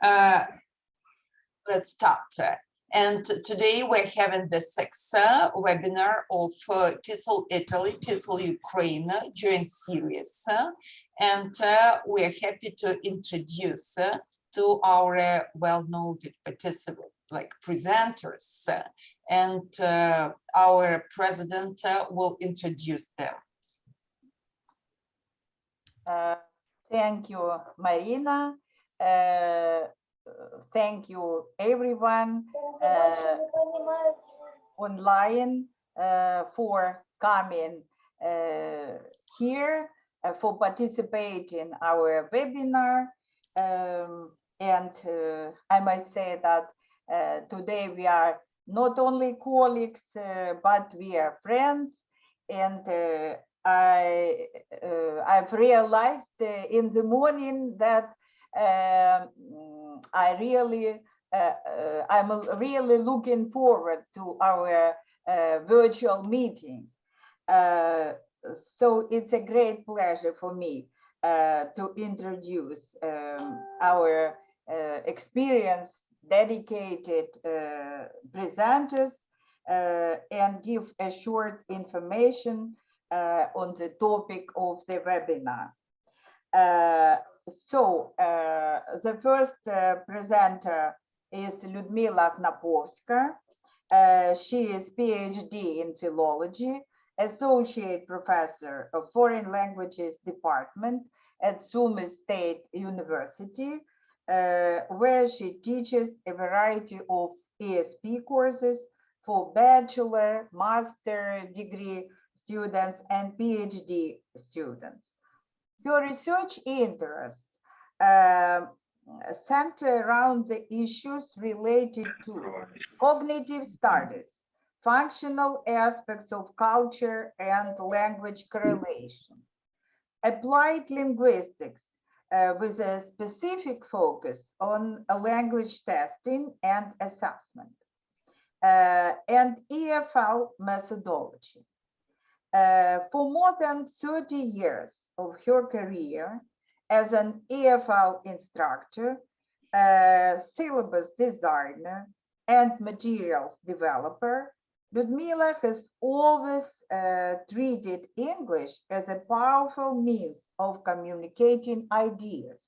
Let's start. And today we're having the sixth webinar of TESOL-Italy, TESOL-Ukraine joint series. And we're happy to introduce to our well-known participants, like presenters, and our president will introduce them. Thank you, Marina. Thank you, everyone online for coming here, for participating in our webinar. And I might say that today we are not only colleagues, but we are friends. And I've realized in the morning that I'm really looking forward to our virtual meeting. So it's a great pleasure for me to introduce our experienced, dedicated presenters and give a short information on the topic of the webinar. So the first presenter is Lyudmila Knapovska. She is PhD in philology, associate professor of foreign languages department at Sumy State University, where she teaches a variety of ESP courses for bachelor, master degree students and PhD students. Her research interests center around the issues related to cognitive studies, functional aspects of culture and language correlation, applied linguistics with a specific focus on language testing and assessment, and EFL methodology. For more than 30 years of her career as an EFL instructor, syllabus designer, and materials developer, Lyudmila has always treated English as a powerful means of communicating ideas,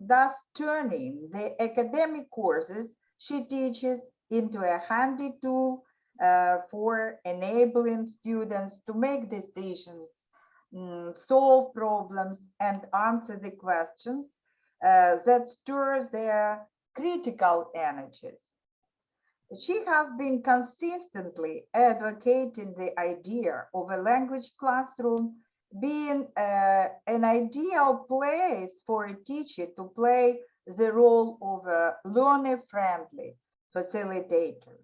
thus turning the academic courses she teaches into a handy tool for enabling students to make decisions, solve problems, and answer the questions that stir their critical energies. She has been consistently advocating the idea of a language classroom being an ideal place for a teacher to play the role of a learner-friendly facilitator,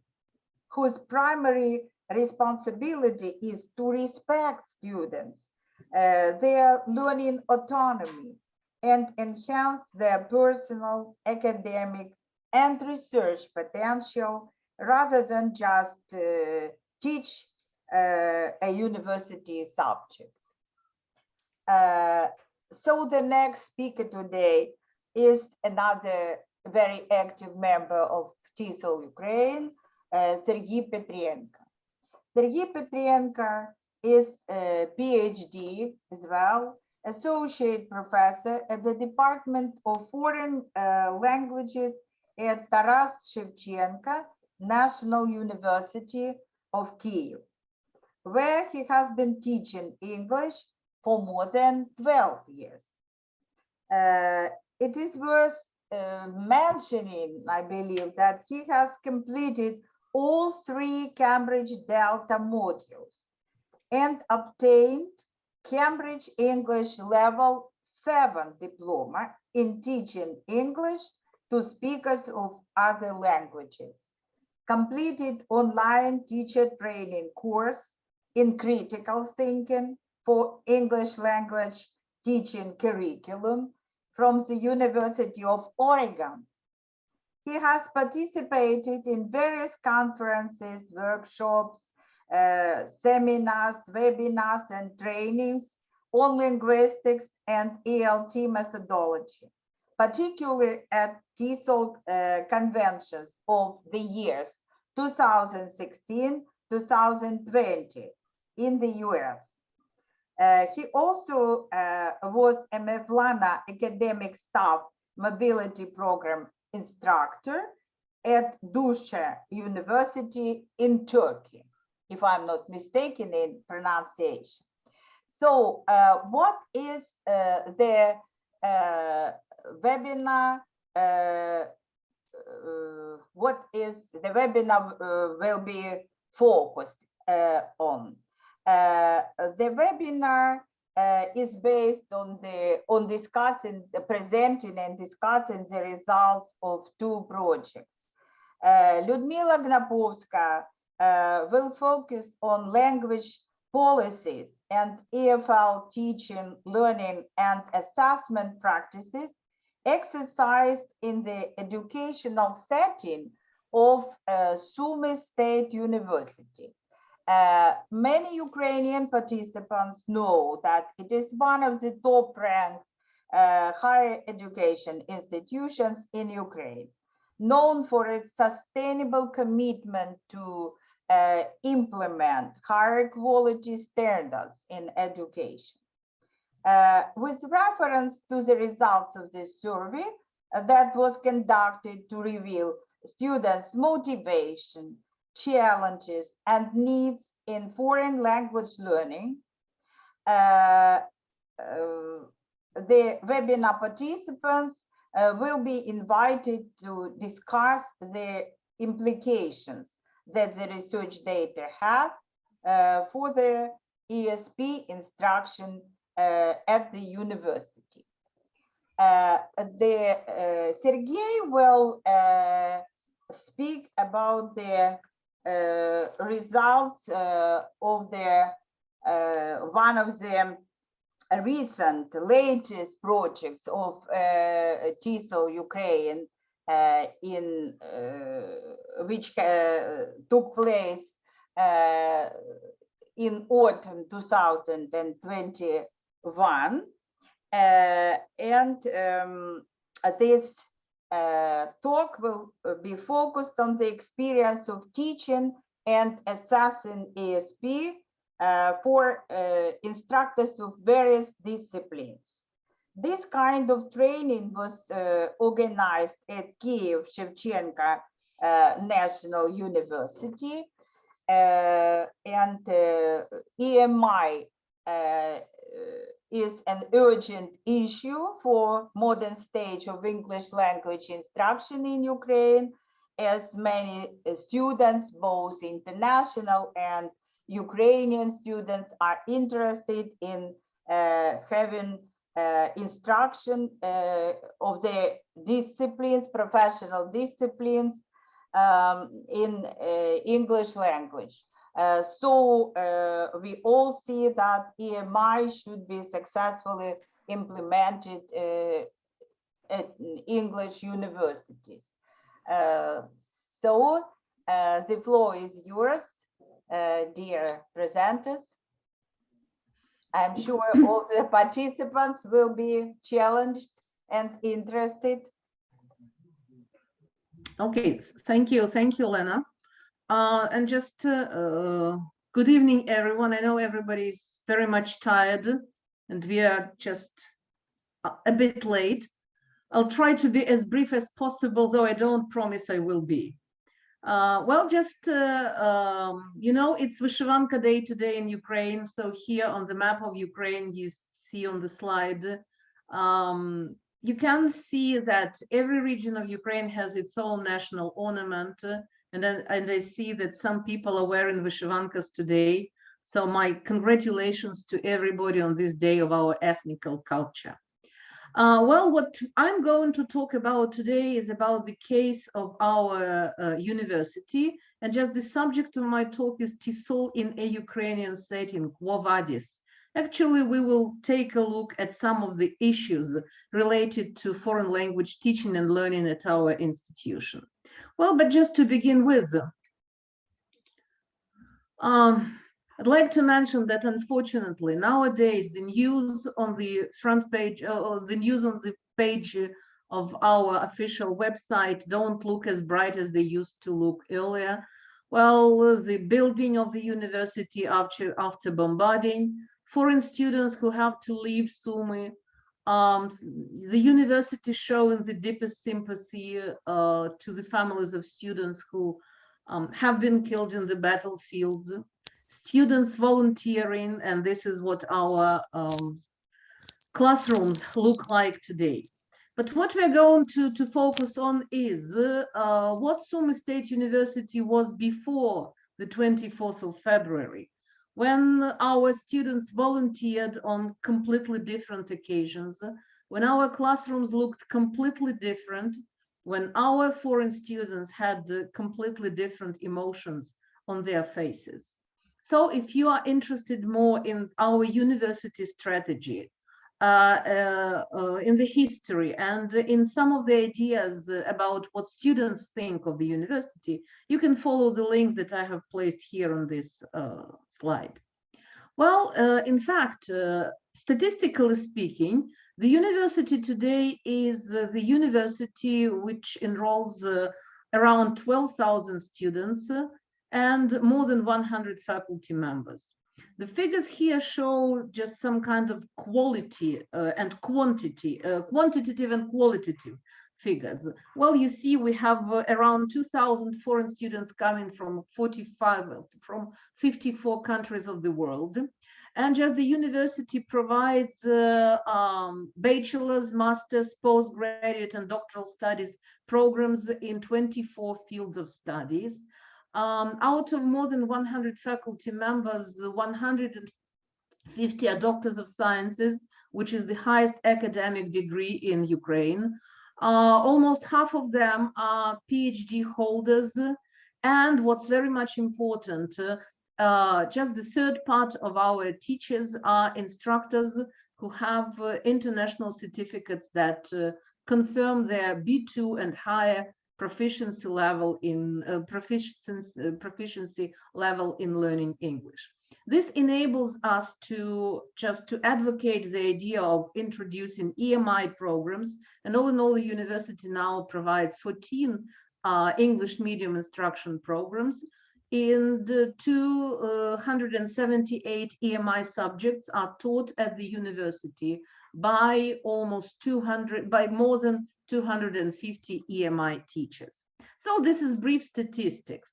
whose primary responsibility is to respect students, their learning autonomy, and enhance their personal, academic, and research potential rather than just teach a university subject. So the next speaker today is another very active member of TESOL-Ukraine, Sergey Petrenko. Sergey Petrenko is a PhD as well, associate professor at the Department of Foreign Languages at Taras Shevchenko National University of Kyiv, where he has been teaching English for more than 12 years. It is worth mentioning, I believe, that he has completed all 3 Cambridge Delta modules and obtained Cambridge English Level 7 diploma in teaching English to speakers of other languages, completed online teacher training course in critical thinking for English language teaching curriculum from the University of Oregon. He has participated in various conferences, workshops, seminars, webinars, and trainings on linguistics and ELT methodology, particularly at TESOL conventions of the years 2016-2020 in the US. He also was a Mevlana Academic Staff Mobility Program instructor at Dusha University in Turkey, if I'm not mistaken in pronunciation. So what is the webinar? What is the webinar will be focused on? The webinar is based on presenting and discussing the results of two projects. Ludmila Gnapovska will focus on language policies and EFL teaching, learning, and assessment practices exercised in the educational setting of Sumy State University. Many Ukrainian participants know that it is one of the top-ranked higher education institutions in Ukraine, known for its sustainable commitment to implement higher quality standards in education. With reference to the results of this survey that was conducted to reveal students' motivation, challenges, and needs in foreign language learning, the webinar participants will be invited to discuss the implications that the research data have for the ESP instruction at the university. Sergey will speak about the results of the one of the recent latest projects of TESOL-Ukraine in which took place in autumn 2021, and this talk will be focused on the experience of teaching and assessing ESP for instructors of various disciplines. This kind of training was organized at Kyiv Shevchenko National University, and EMI is an urgent issue for modern stage of English language instruction in Ukraine, as many students, both international and Ukrainian students, are interested in having instruction of the disciplines, professional disciplines in English language. So we all see that EMI should be successfully implemented at English universities. So the floor is yours, dear presenters. I'm sure all the participants will be challenged and interested. Okay, thank you, Lena. And just good evening, everyone. I know everybody's very much tired and we are just a bit late. I'll try to be as brief as possible, though I don't promise I will be. Well, just, you know, it's Vyshivanka Day today in Ukraine. So here on the map of Ukraine, you see on the slide, you can see that every region of Ukraine has its own national ornament. And I see that some people are wearing Vyshivankas today. So my congratulations to everybody on this day of our ethnical culture. Well, what I'm going to talk about today is about the case of our university. And just the subject of my talk is TESOL in a Ukrainian setting, QUO VADIS. Actually, we will take a look at some of the issues related to foreign language teaching and learning at our institution. Well, but just to begin with, I'd like to mention that unfortunately nowadays the news on the front page, or the news on the page of our official website don't look as bright as they used to look earlier. Well, the building of the university after bombarding, foreign students who have to leave Sumy, the university showing the deepest sympathy to the families of students who have been killed in the battlefields, students volunteering, and this is what our classrooms look like today. But what we're going to focus on is what Sumy State University was before the 24th of February, when our students volunteered on completely different occasions, when our classrooms looked completely different, when our foreign students had completely different emotions on their faces. So if you are interested more in our university strategy, in the history and in some of the ideas about what students think of the university, you can follow the links that I have placed here on this slide. Well, in fact, statistically speaking, the university today is the university which enrolls around 12,000 students and more than 100 faculty members. The figures here show just some kind of quality and quantity, quantitative and qualitative figures. Well, you see, we have around 2,000 foreign students coming from 54 countries of the world. And just the university provides bachelor's, master's, postgraduate, and doctoral studies programs in 24 fields of studies. Out of more than 100 faculty members, 150 are doctors of sciences, which is the highest academic degree in Ukraine. Almost half of them are PhD holders. And what's very much important, just the third part of our teachers are instructors who have international certificates that confirm their B2 and higher proficiency level in proficiency level in learning English. This enables us to advocate the idea of introducing EMI programs, and all in all, the university now provides 14 English medium instruction programs. In the 278 EMI subjects are taught at the university by more than 250 EMI teachers. So this is brief statistics.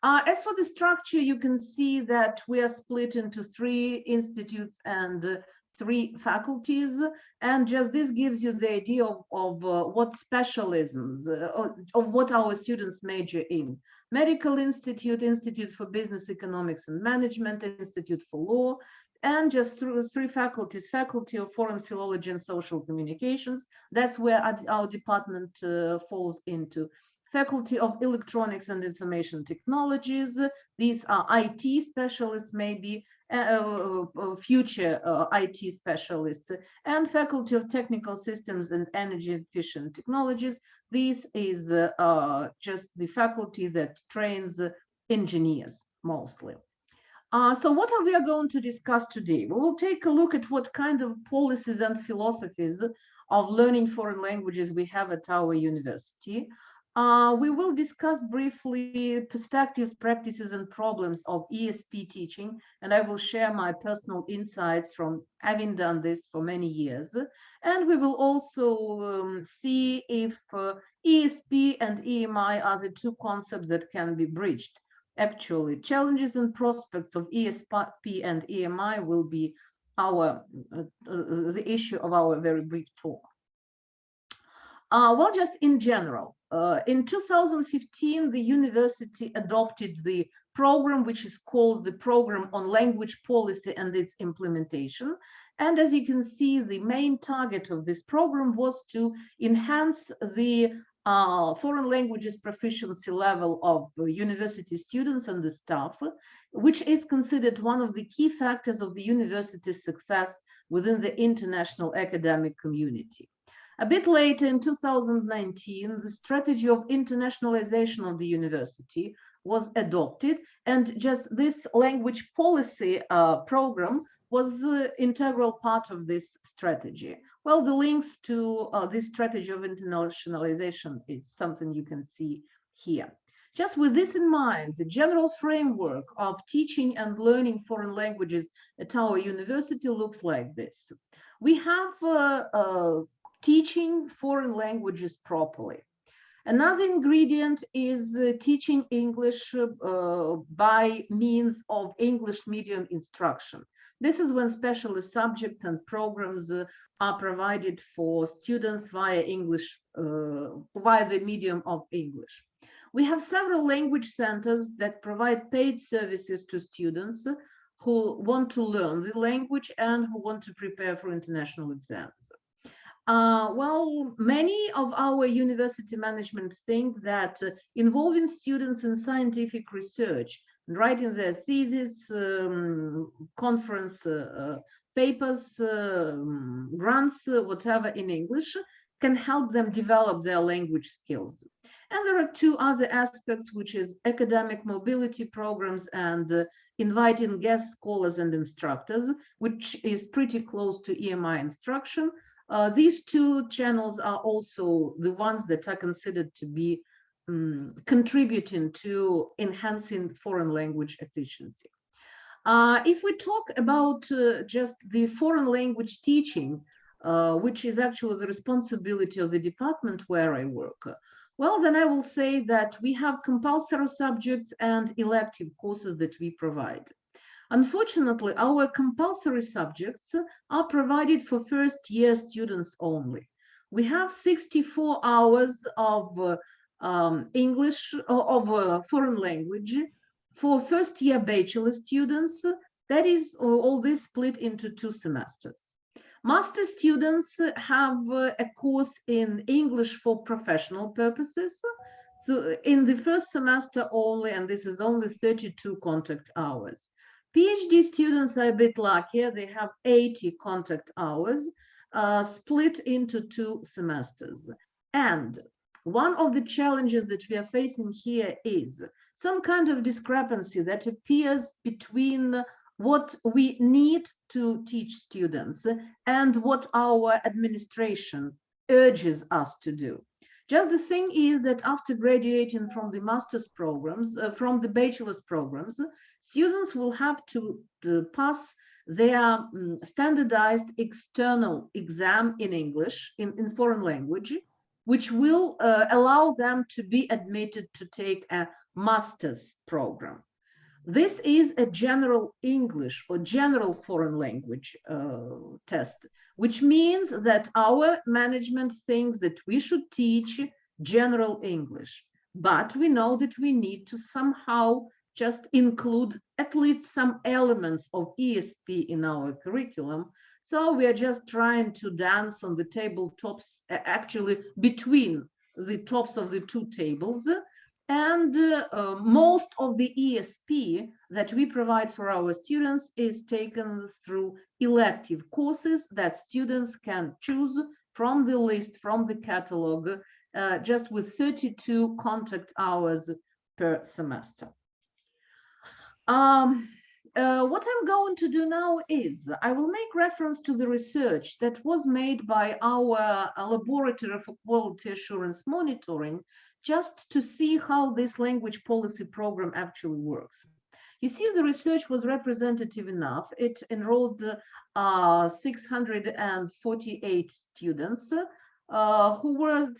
As for the structure, you can see that we are split into 3 institutes and 3 faculties, and just this gives you the idea of what specialisms, of what our students major in. Medical Institute, Institute for Business Economics and Management, Institute for Law, and just 3 faculties, Faculty of Foreign Philology and Social Communications. That's where our department falls into. Faculty of Electronics and Information Technologies. These are IT specialists, maybe future IT specialists. And Faculty of Technical Systems and Energy Efficient Technologies. This is just the faculty that trains engineers mostly. So what are we going to discuss today? We will take a look at what kind of policies and philosophies of learning foreign languages we have at our university. We will discuss briefly perspectives, practices, and problems of ESP teaching, and I will share my personal insights from having done this for many years. And we will also see if ESP and EMI are the 2 concepts that can be bridged. Actually, challenges and prospects of ESP and EMI will be the issue of our very brief talk. Well, just in general, in 2015, the university adopted the program, which is called the Program on Language Policy and its Implementation. And as you can see, the main target of this program was to enhance the foreign languages proficiency level of university students and the staff, which is considered one of the key factors of the university's success within the international academic community. A bit later in 2019, the strategy of internationalization of the university was adopted, and just this language policy program was an integral part of this strategy. Well, the links to this strategy of internationalization is something you can see here. Just with this in mind, the general framework of teaching and learning foreign languages at our university looks like this. We have teaching foreign languages properly. Another ingredient is teaching English by means of English medium instruction. This is when specialist subjects and programs are provided for students via English, via the medium of English. We have several language centers that provide paid services to students who want to learn the language and who want to prepare for international exams. Well, many of our university management think that involving students in scientific research and writing their thesis, conference papers, grants, whatever in English, can help them develop their language skills. And there are two other aspects, which is academic mobility programs and inviting guest scholars and instructors, which is pretty close to EMI instruction. These two channels are also the ones that are considered to be contributing to enhancing foreign language efficiency. If we talk about just the foreign language teaching, which is actually the responsibility of the department where I work, well, then I will say that we have compulsory subjects and elective courses that we provide. Unfortunately, our compulsory subjects are provided for first-year students only. We have 64 hours of English, of foreign language for first-year bachelor students. That is all this split into 2 semesters. Master students have a course in English for professional purposes. So in the first semester only, and this is only 32 contact hours. PhD students are a bit luckier. They have 80 contact hours split into 2 semesters. And one of the challenges that we are facing here is some kind of discrepancy that appears between what we need to teach students and what our administration urges us to do. Just the thing is that after graduating from the master's programs, from the bachelor's programs, students will have to pass their standardized external exam in English, in foreign language, which will allow them to be admitted to take a master's program. This is a general English or general foreign language test, which means that our management thinks that we should teach general English, but we know that we need to somehow just include at least some elements of ESP in our curriculum. So we are just trying to dance on the tabletops, actually between the tops of the 2 tables. And most of the ESP that we provide for our students is taken through elective courses that students can choose from the list, from the catalog, just with 32 contact hours per semester. What I'm going to do now is I will make reference to the research that was made by our Laboratory for Quality Assurance Monitoring, just to see how this language policy program actually works. You see, the research was representative enough. It enrolled 648 students who were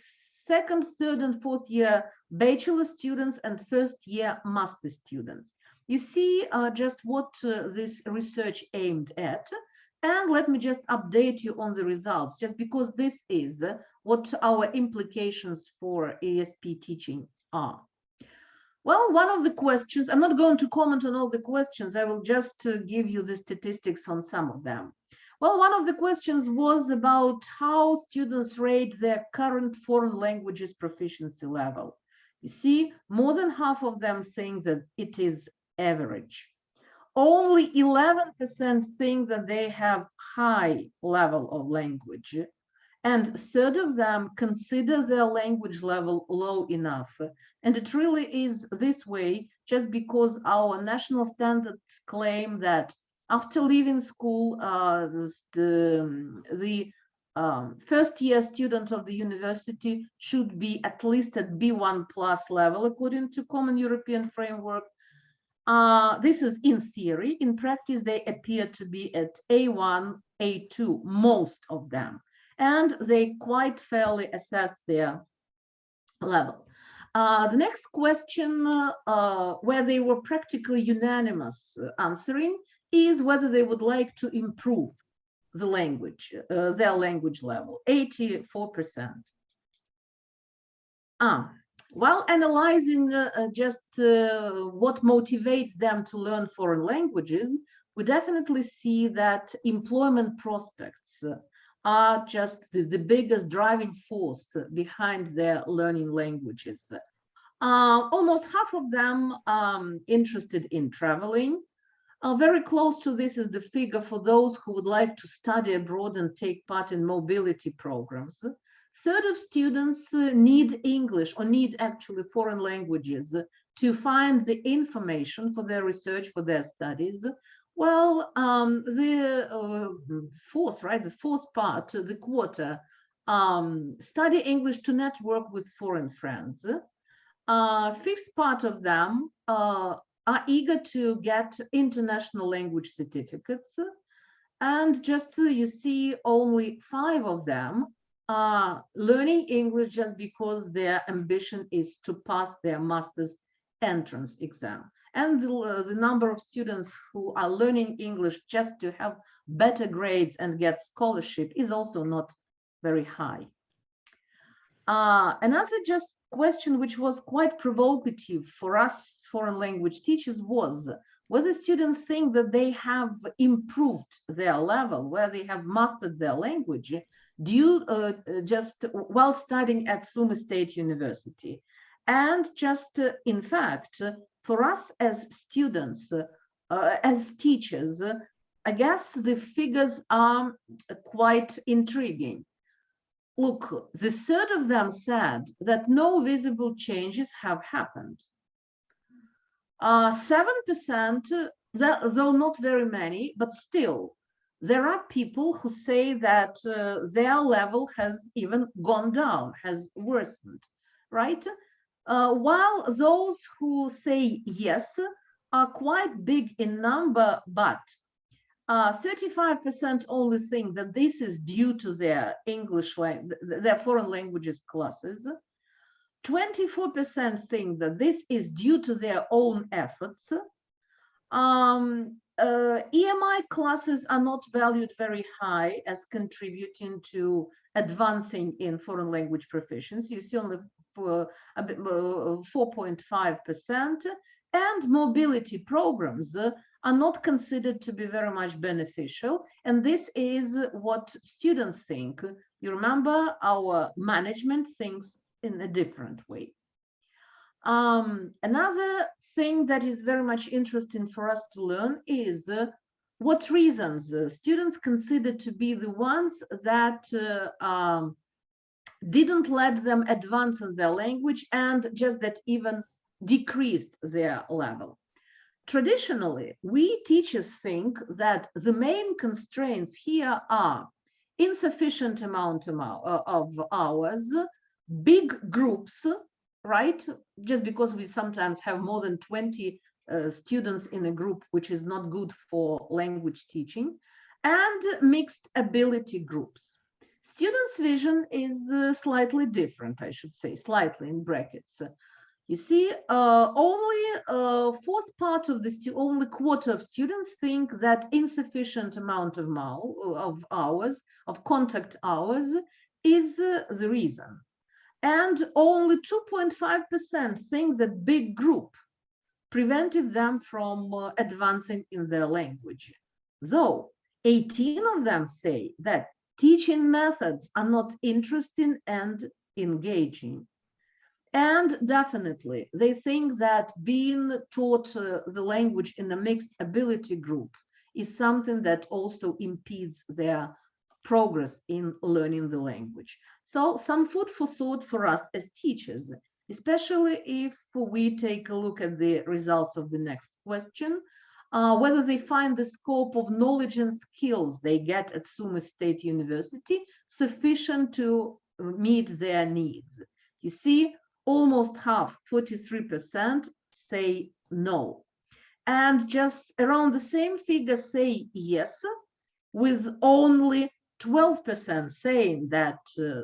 2nd, 3rd, and 4th year bachelor students and 1st year master students. You see just what this research aimed at. And let me just update you on the results, just because this is what our implications for ESP teaching are. Well, one of the questions, I'm not going to comment on all the questions, I will just give you the statistics on some of them. Well, one of the questions was about how students rate their current foreign languages proficiency level. You see, more than half of them think that it is average. Only 11% think that they have high level of language, and 1/3 of them consider their language level low enough. And it really is this way just because our national standards claim that after leaving school, the first-year student of the university should be at least at B1 plus level according to Common European Framework. This is in theory. In practice, they appear to be at A1, A2, most of them, and they quite fairly assess their level. The next question, where they were practically unanimous answering, is whether they would like to improve the language, their language level, 84%. While analyzing what motivates them to learn foreign languages, we definitely see that employment prospects are just the biggest driving force behind their learning languages. Almost half of them interested in traveling. Very close to this is the figure for those who would like to study abroad and take part in mobility programs. Third of students need English or need actually foreign languages to find the information for their research, for their studies. Well, the fourth part, the quarter, study English to network with foreign friends. Fifth part of them are eager to get international language certificates. And just you see, only 5 of them are learning English just because their ambition is to pass their master's entrance exam. And the number of students who are learning English just to have better grades and get scholarship is also not very high. Another just question which was quite provocative for us foreign language teachers was whether students think that they have improved their level, where they have mastered their language due just while studying at Sumy State University. And just in fact, for us as students, as teachers, I guess the figures are quite intriguing. Look, the third of them said that no visible changes have happened. 7%, though not very many, but still, there are people who say that their level has even gone down, has worsened, right? While those who say yes are quite big in number, but 35% only think that this is due to their their foreign languages classes. 24% think that this is due to their own efforts. EMI classes are not valued very high as contributing to advancing in foreign language proficiency. You see only 4.5%, and mobility programs are not considered to be very much beneficial. And this is what students think. You remember, our management thinks in a different way. Another thing that is very much interesting for us to learn is what reasons students consider to be the ones that didn't let them advance in their language, and just that even decreased their level. Traditionally, we teachers think that the main constraints here are insufficient amount of hours, big groups, right? Just because we sometimes have more than 20 students in a group, which is not good for language teaching, and mixed ability groups. Students' vision is slightly different, I should say, slightly in brackets. You see, only fourth part of only quarter of students think that insufficient amount of hours, of contact hours, is the reason. And only 2.5% think that big group prevented them from advancing in their language. Though 18 of them say that teaching methods are not interesting and engaging. And definitely, they think that being taught the language in a mixed ability group is something that also impedes their progress in learning the language. So some food for thought for us as teachers, especially if we take a look at the results of the next question. whether they find the scope of knowledge and skills they get at Sumy State University sufficient to meet their needs. You see, almost half, 43%, say no. And just around the same figure say yes, with only 12% saying that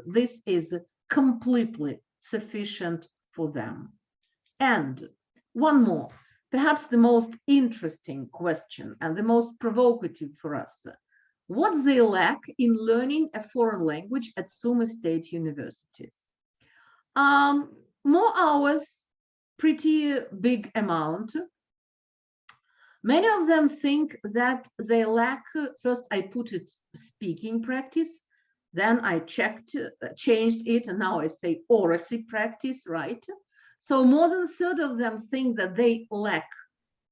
this is completely sufficient for them. And one more, perhaps the most interesting question and the most provocative for us. What they lack in learning a foreign language at Sumy State Universities? More hours, pretty big amount. Many of them think that they lack, first I put it speaking practice, then I changed it, and now I say oracy practice, right? So more than a third of them think that they lack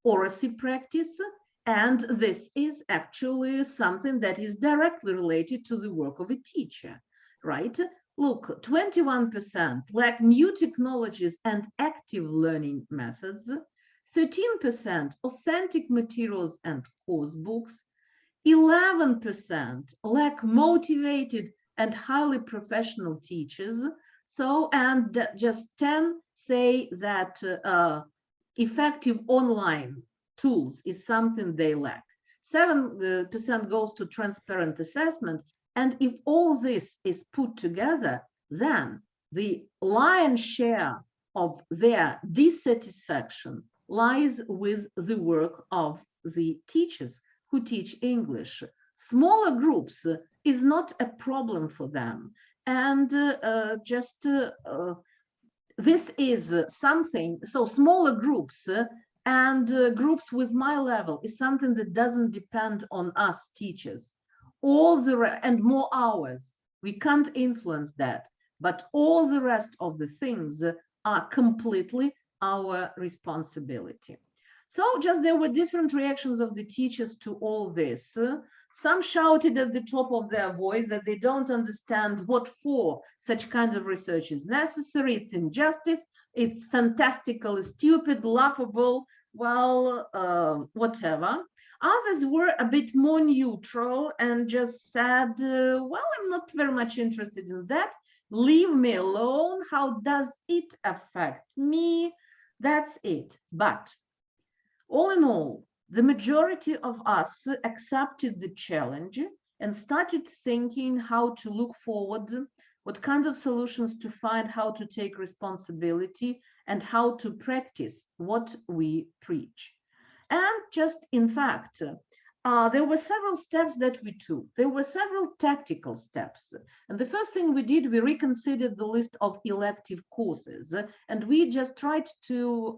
oracy practice, and this is actually something that is directly related to the work of a teacher, right? Look, 21% lack new technologies and active learning methods, 13% authentic materials and course books, 11% lack motivated and highly professional teachers. So, and just 10 say that effective online tools is something they lack. 7% goes to transparent assessment. And if all this is put together, then the lion's share of their dissatisfaction lies with the work of the teachers who teach English. Smaller groups is not a problem for them. And this is something, so smaller groups and groups with my level is something that doesn't depend on us teachers. And more hours, we can't influence that, but all the rest of the things are completely our responsibility. So just there were different reactions of the teachers to all this. Some shouted at the top of their voice that they don't understand what for such kind of research is necessary. It's injustice, it's fantastically stupid, laughable, well, whatever. Others were a bit more neutral and just said, well, I'm not very much interested in that. Leave me alone. How does it affect me? That's it. But all in all, the majority of us accepted the challenge and started thinking how to look forward, what kind of solutions to find, how to take responsibility, and how to practice what we preach. And just in fact, there were several steps that we took. There were several tactical steps. And the first thing we did, we reconsidered the list of elective courses. And we just tried to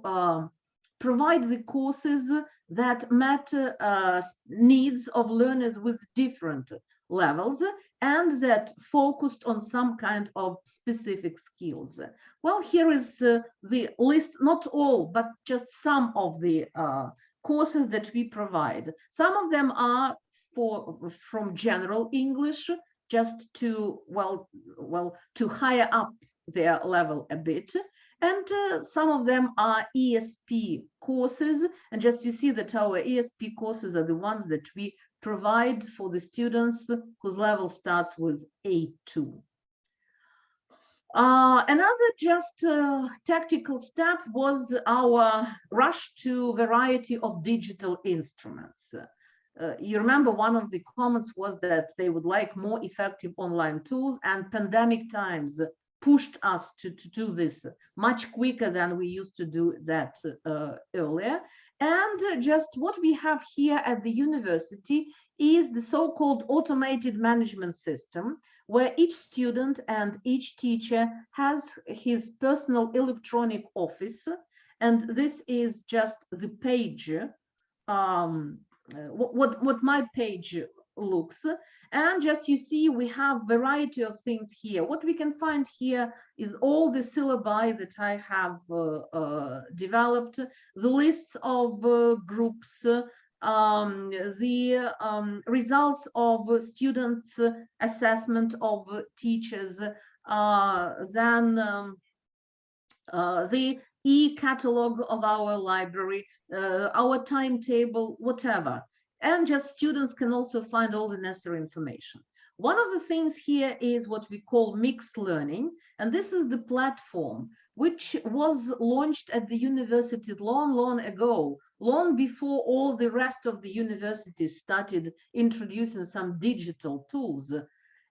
provide the courses that met needs of learners with different levels and that focused on some kind of specific skills. Well, here is the list, not all, but just some of the courses that we provide. Some of them are from general English, just to, to higher up their level a bit. And some of them are ESP courses. And just you see that our ESP courses are the ones that we provide for the students whose level starts with A2. Another just tactical step was our rush to variety of digital instruments. You remember one of the comments was that they would like more effective online tools, and pandemic times pushed us to do this much quicker than we used to do that earlier. And just what we have here at the university is the so-called automated management system, where each student and each teacher has his personal electronic office. And this is just the page, what my page looks. And just you see, we have variety of things here. What we can find here is all the syllabi that I have developed, the lists of groups, the results of students' assessment of teachers, then the e-catalog of our library, our timetable, whatever. And just students can also find all the necessary information. One of the things here is what we call mixed learning, and this is the platform which was launched at the university long ago, long before all the rest of the universities started introducing some digital tools.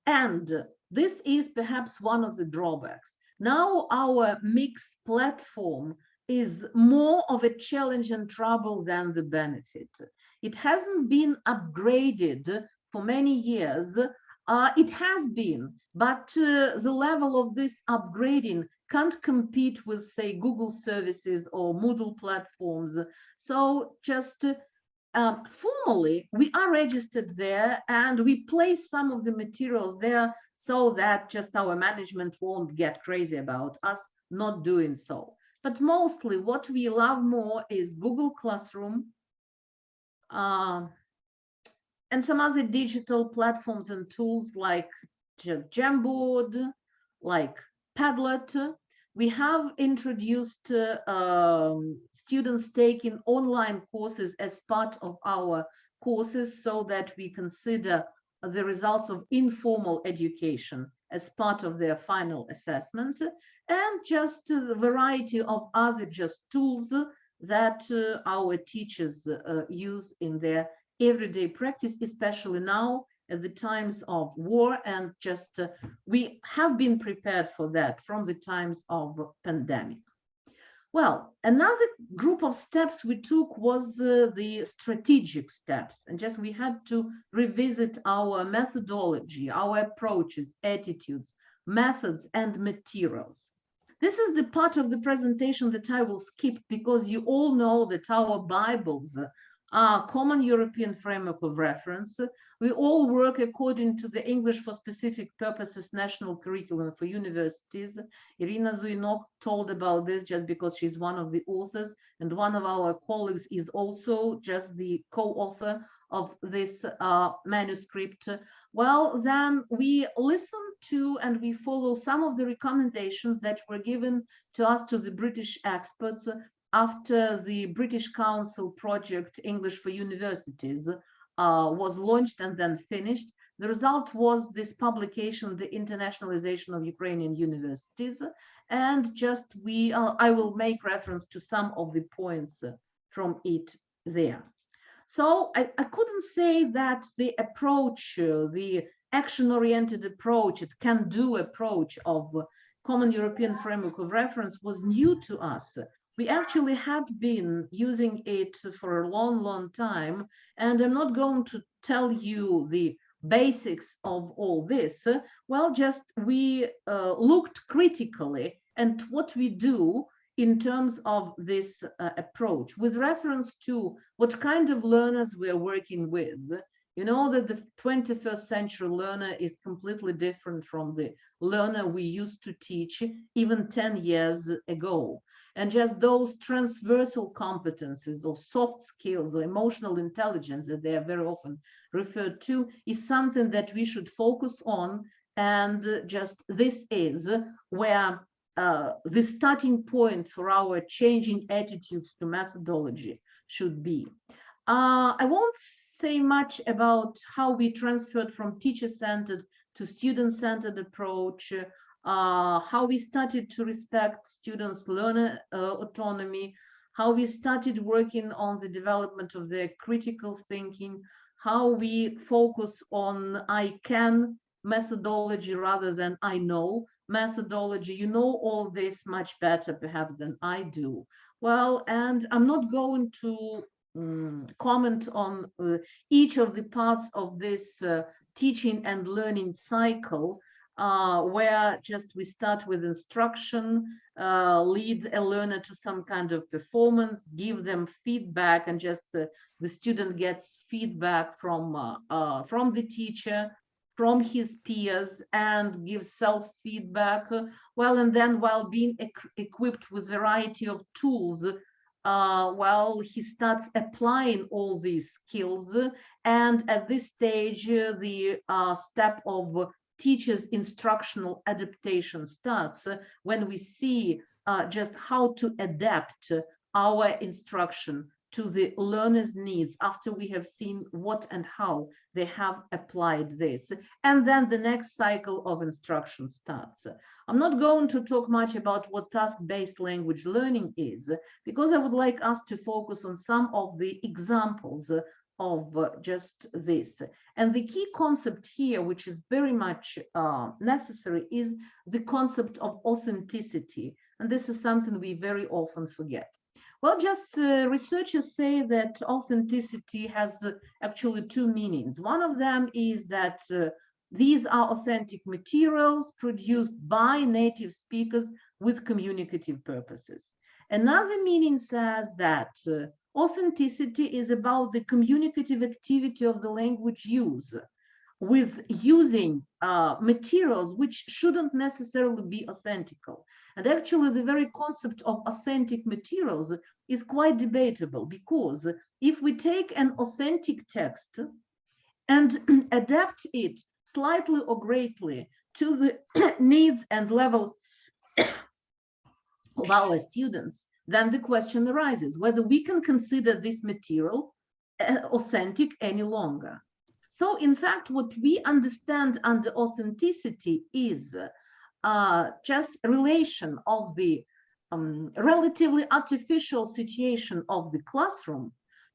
And this is perhaps one of the drawbacks. Now our mixed platform is more of a challenge and trouble than the benefit. It hasn't been upgraded for many years. It has been, but the level of this upgrading can't compete with, say, Google services or Moodle platforms. So just formally, we are registered there and we place some of the materials there so that just our management won't get crazy about us not doing so. But mostly what we love more is Google Classroom, and some other digital platforms and tools like Jamboard, like Padlet. We have introduced students taking online courses as part of our courses so that we consider the results of informal education as part of their final assessment, and just a variety of other just tools that our teachers use in their everyday practice, especially now at the times of war, and just we have been prepared for that from the times of pandemic. Well, another group of steps we took was the strategic steps, and just we had to revisit our methodology, our approaches, attitudes, methods, and materials. This is the part of the presentation that I will skip because you all know that our Bibles common European framework of reference. We all work according to the English for Specific Purposes national curriculum for universities. Irina Zuinok told about this just because she's one of the authors, and one of our colleagues is also just the co-author of this manuscript. Well, then we listen to and we follow some of the recommendations that were given to us, to the British experts, after the British Council project English for Universities was launched and then finished. The result was this publication, The Internationalization of Ukrainian Universities, and just I will make reference to some of the points from it there. So I couldn't say that the approach, the action-oriented approach, it can-do approach of Common European Framework of Reference was new to us. We actually had been using it for a long time, and I'm not going to tell you the basics of all this. Well, just we looked critically at what we do in terms of this approach with reference to what kind of learners we're working with. You know that the 21st century learner is completely different from the learner we used to teach even 10 years ago. And just those transversal competences or soft skills or emotional intelligence that they are very often referred to is something that we should focus on. And just this is where the starting point for our changing attitudes to methodology should be. I won't say much about how we transferred from teacher-centered to student-centered approach, how we started to respect students' learner autonomy, how we started working on the development of their critical thinking, how we focus on I can methodology rather than I know methodology. You know all this much better perhaps than I do. Well, and I'm not going to comment on each of the parts of this teaching and learning cycle, where just we start with instruction, lead a learner to some kind of performance, give them feedback, and just the student gets feedback from the teacher, from his peers, and gives self-feedback. Well, and then while being equipped with a variety of tools, while he starts applying all these skills. And at this stage, the step of teacher's instructional adaptation starts when we see just how to adapt our instruction to the learner's needs after we have seen what and how they have applied this. And then the next cycle of instruction starts. I'm not going to talk much about what task-based language learning is, because I would like us to focus on some of the examples of just this. And the key concept here, which is very much necessary, is the concept of authenticity. And this is something we very often forget. Well, just researchers say that authenticity has actually two meanings. One of them is that these are authentic materials produced by native speakers with communicative purposes. Another meaning says that authenticity is about the communicative activity of the language use, with using materials which shouldn't necessarily be authentical. And actually, the very concept of authentic materials is quite debatable, because if we take an authentic text and adapt it slightly or greatly to the needs and level of our students, then the question arises whether we can consider this material authentic any longer. So in fact, what we understand under authenticity is just a relation of the relatively artificial situation of the classroom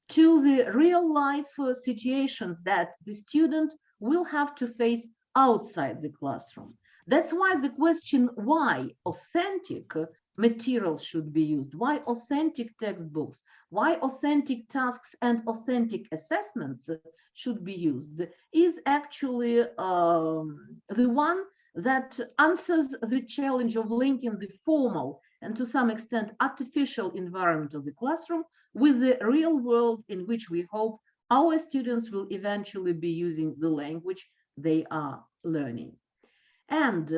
to the real life situations that the student will have to face outside the classroom. That's why the question why authentic materials should be used, why authentic textbooks, why authentic tasks and authentic assessments should be used, is actually the one that answers the challenge of linking the formal and to some extent artificial environment of the classroom with the real world in which we hope our students will eventually be using the language they are learning. And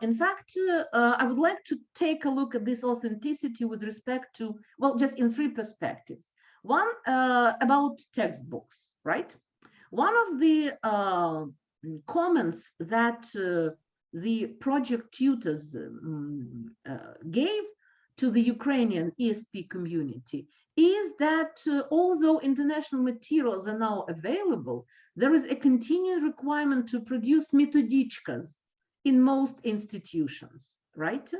in fact, I would like to take a look at this authenticity with respect to, well, just in three perspectives. One, about textbooks, right? One of the comments that the project tutors gave to the Ukrainian ESP community is that although international materials are now available, there is a continued requirement to produce metodichkas in most institutions, right?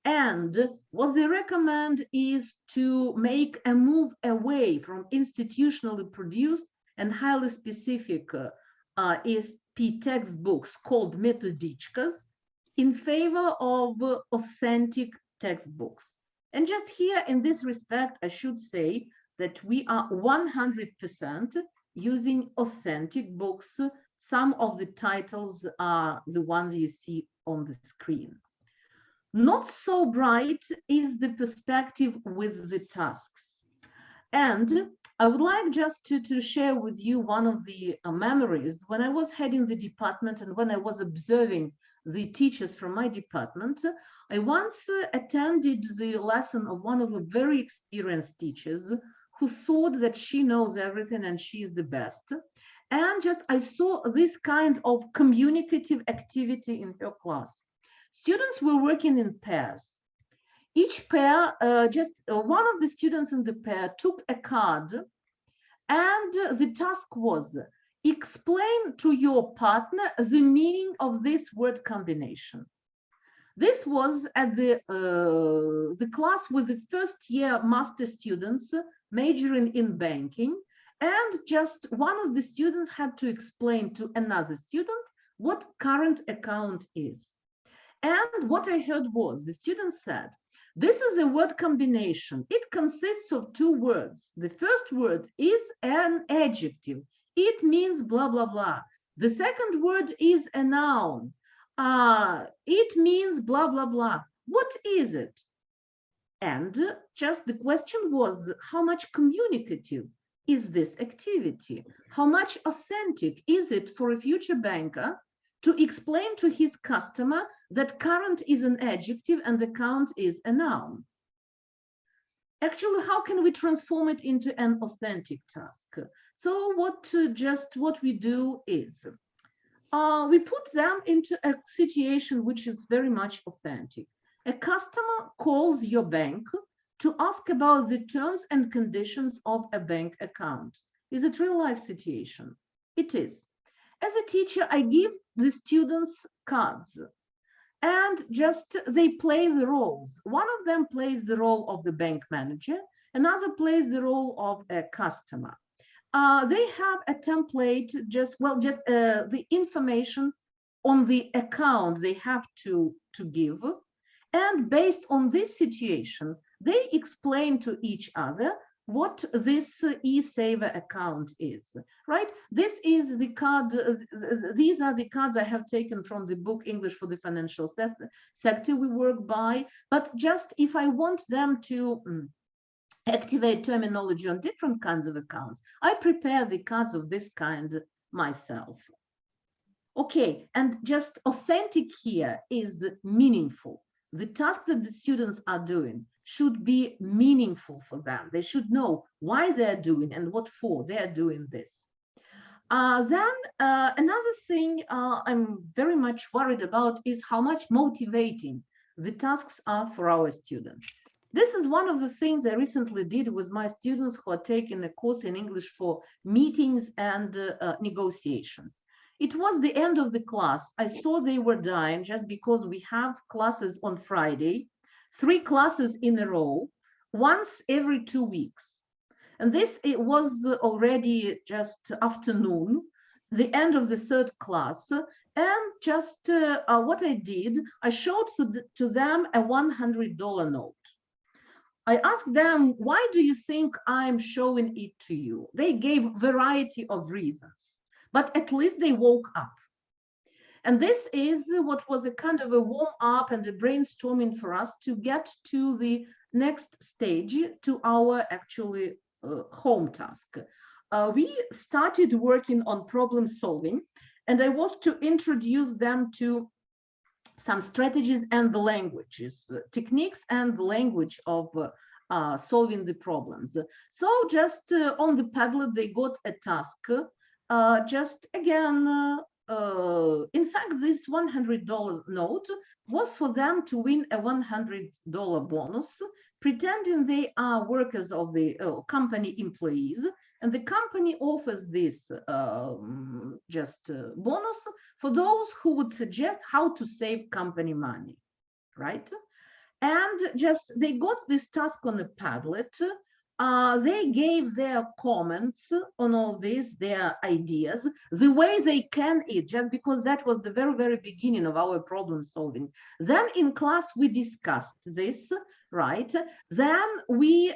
And what they recommend is to make a move away from institutionally produced and highly specific ESP textbooks called metodichkas in favor of authentic textbooks. And just here in this respect, I should say that we are 100% using authentic books. Some of the titles are the ones you see on the screen. Not so bright is the perspective with the tasks. And I would like just to share with you one of the memories when I was heading the department and when I was observing the teachers from my department. I once attended the lesson of one of the very experienced teachers who thought that she knows everything and she is the best. And just I saw this kind of communicative activity in her class. Students were working in pairs. Each pair, one of the students in the pair took a card, and the task was explain to your partner the meaning of this word combination. This was at the class with the first year master students majoring in banking, and just one of the students had to explain to another student what current account is. And what I heard was the student said, this is a word combination. It consists of two words. The first word is an adjective. It means blah, blah, blah. The second word is a noun. It means blah, blah, blah. What is it? And just the question was, how much communicative is this activity? How much authentic is it for a future banker to explain to his customer that current is an adjective and account is a noun? Actually, how can we transform it into an authentic task? So what we do is we put them into a situation which is very much authentic. A customer calls your bank to ask about the terms and conditions of a bank account. Is it real life situation? It is. As a teacher, I give the students cards and just they play the roles. One of them plays the role of the bank manager, another plays the role of a customer. They have a template, just the information on the account they have to give. And based on this situation, they explain to each other what this e-saver account is, right? This is the card, these are the cards I have taken from the book English for the Financial Sector we work by, but just if I want them to activate terminology on different kinds of accounts, I prepare the cards of this kind myself. Okay, and just authentic here is meaningful. The task that the students are doing should be meaningful for them. They should know why they're doing and what for they're doing this. Then another thing I'm very much worried about is how much motivating the tasks are for our students. This is one of the things I recently did with my students who are taking a course in English for meetings and negotiations. It was the end of the class. I saw they were dying just because we have classes on Friday, 3 classes in a row, once every 2 weeks. And this, it was already just afternoon, the end of the 3rd class. And just what I did, I showed to them a $100 note. I asked them, why do you think I'm showing it to you? They gave a variety of reasons, but at least they woke up. And this is what was a kind of a warm up and a brainstorming for us to get to the next stage, to our actually home task. We started working on problem solving, and I was to introduce them to some strategies and the languages, techniques and the language of solving the problems. So just on the Padlet, they got a task. Just again, in fact, this $100 note was for them to win a $100 bonus, pretending they are workers of the company employees, and the company offers this bonus for those who would suggest how to save company money, right? And just they got this task on a Padlet. They gave their comments on all this, their ideas, the way they can it, just because that was the very, very beginning of our problem solving. Then in class, we discussed this, right? Then we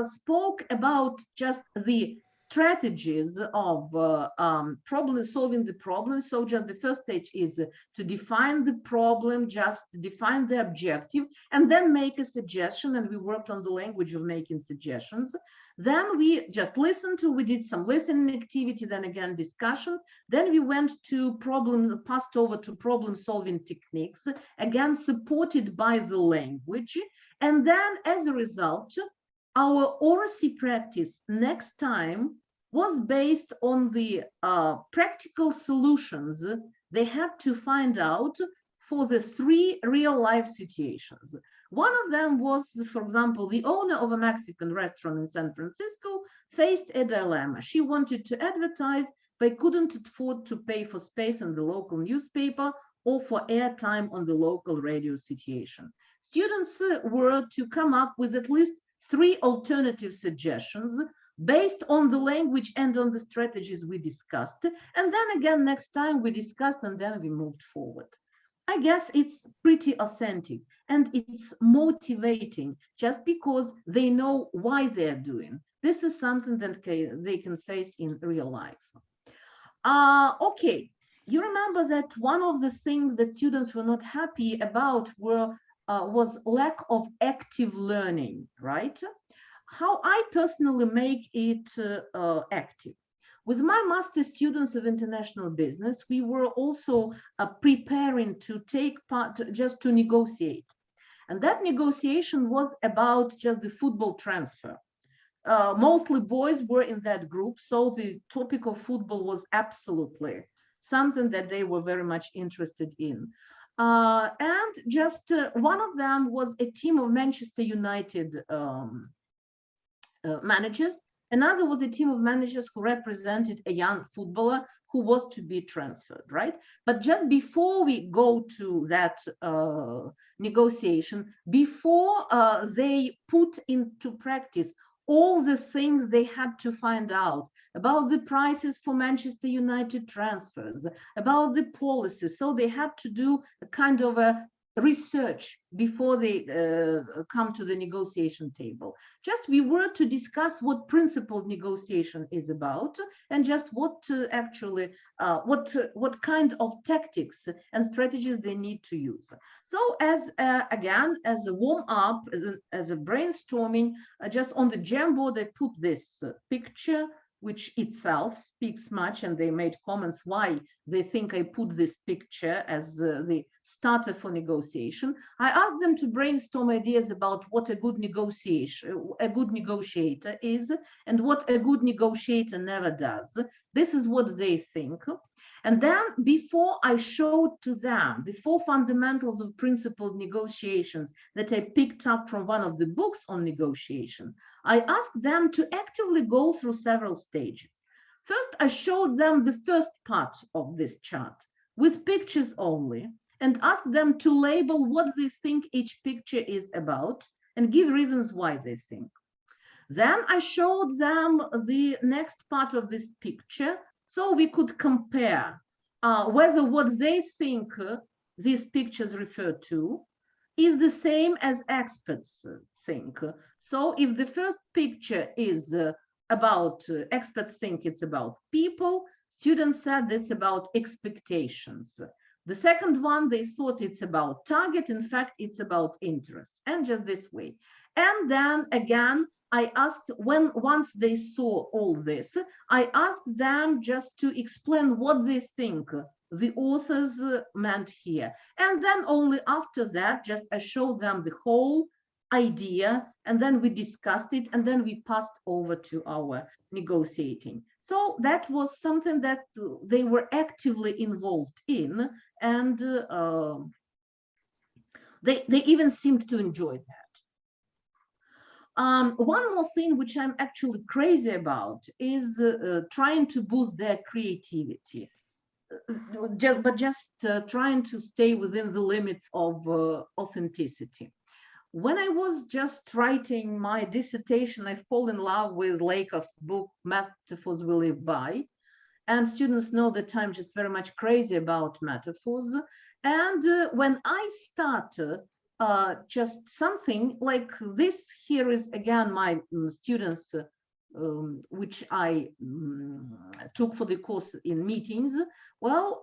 spoke about just the strategies of solving the problem. So just the first stage is to define the problem, just define the objective, and then make a suggestion. And we worked on the language of making suggestions. Then we just listened to, we did some listening activity, then again discussion. Then we went to passed over to problem solving techniques, again supported by the language. And then as a result, our oracy practice next time was based on the practical solutions they had to find out for the 3 real-life situations. One of them was, for example, the owner of a Mexican restaurant in San Francisco faced a dilemma. She wanted to advertise, but couldn't afford to pay for space in the local newspaper or for airtime on the local radio situation. Students were to come up with at least 3 alternative suggestions based on the language and on the strategies we discussed. And then again, next time we discussed and then we moved forward. I guess it's pretty authentic and it's motivating just because they know why they're doing. This is something that they can face in real life. Okay, you remember that one of the things that students were not happy about was lack of active learning, right? How I personally make it active. With my master students of international business, we were also preparing to take part, just to negotiate. And that negotiation was about just the football transfer. Mostly boys were in that group, so the topic of football was absolutely something that they were very much interested in. And just one of them was a team of Manchester United managers. Another was a team of managers who represented a young footballer who was to be transferred, right? But just before we go to that negotiation, before they put into practice all the things they had to find out about the prices for Manchester United transfers, about the policies, so they had to do a kind of a research before they come to the negotiation table. Just we were to discuss what principled negotiation is about, and just what actually what kind of tactics and strategies they need to use. So as again, as a warm up, as a brainstorming, just on the Jamboard I put this picture, which itself speaks much, and they made comments why they think I put this picture as the starter for negotiation. I asked them to brainstorm ideas about what a good negotiator is, and what a good negotiator never does. This is what they think. And then before I showed to them the 4 fundamentals of principled negotiations that I picked up from one of the books on negotiation, I asked them to actively go through several stages. First, I showed them the first part of this chart with pictures only, and asked them to label what they think each picture is about and give reasons why they think. Then I showed them the next part of this picture, so we could compare whether what they think these pictures refer to is the same as experts think. So if the first picture is about experts think it's about people, students said it's about expectations. The second one, they thought it's about target. In fact, it's about interests, and just this way. And then again, I asked, once they saw all this, I asked them just to explain what they think the authors meant here. And then only after that, just I showed them the whole idea, and then we discussed it, and then we passed over to our negotiating. So that was something that they were actively involved in, and they even seemed to enjoy that. One more thing which I'm actually crazy about is trying to boost their creativity, but just trying to stay within the limits of authenticity. When I was just writing my dissertation, I fall in love with Lakoff's book, Metaphors We Live By. And students know that I'm just very much crazy about metaphors. And when I started just something like this, here is again my students, which I took for the course in meetings. Well,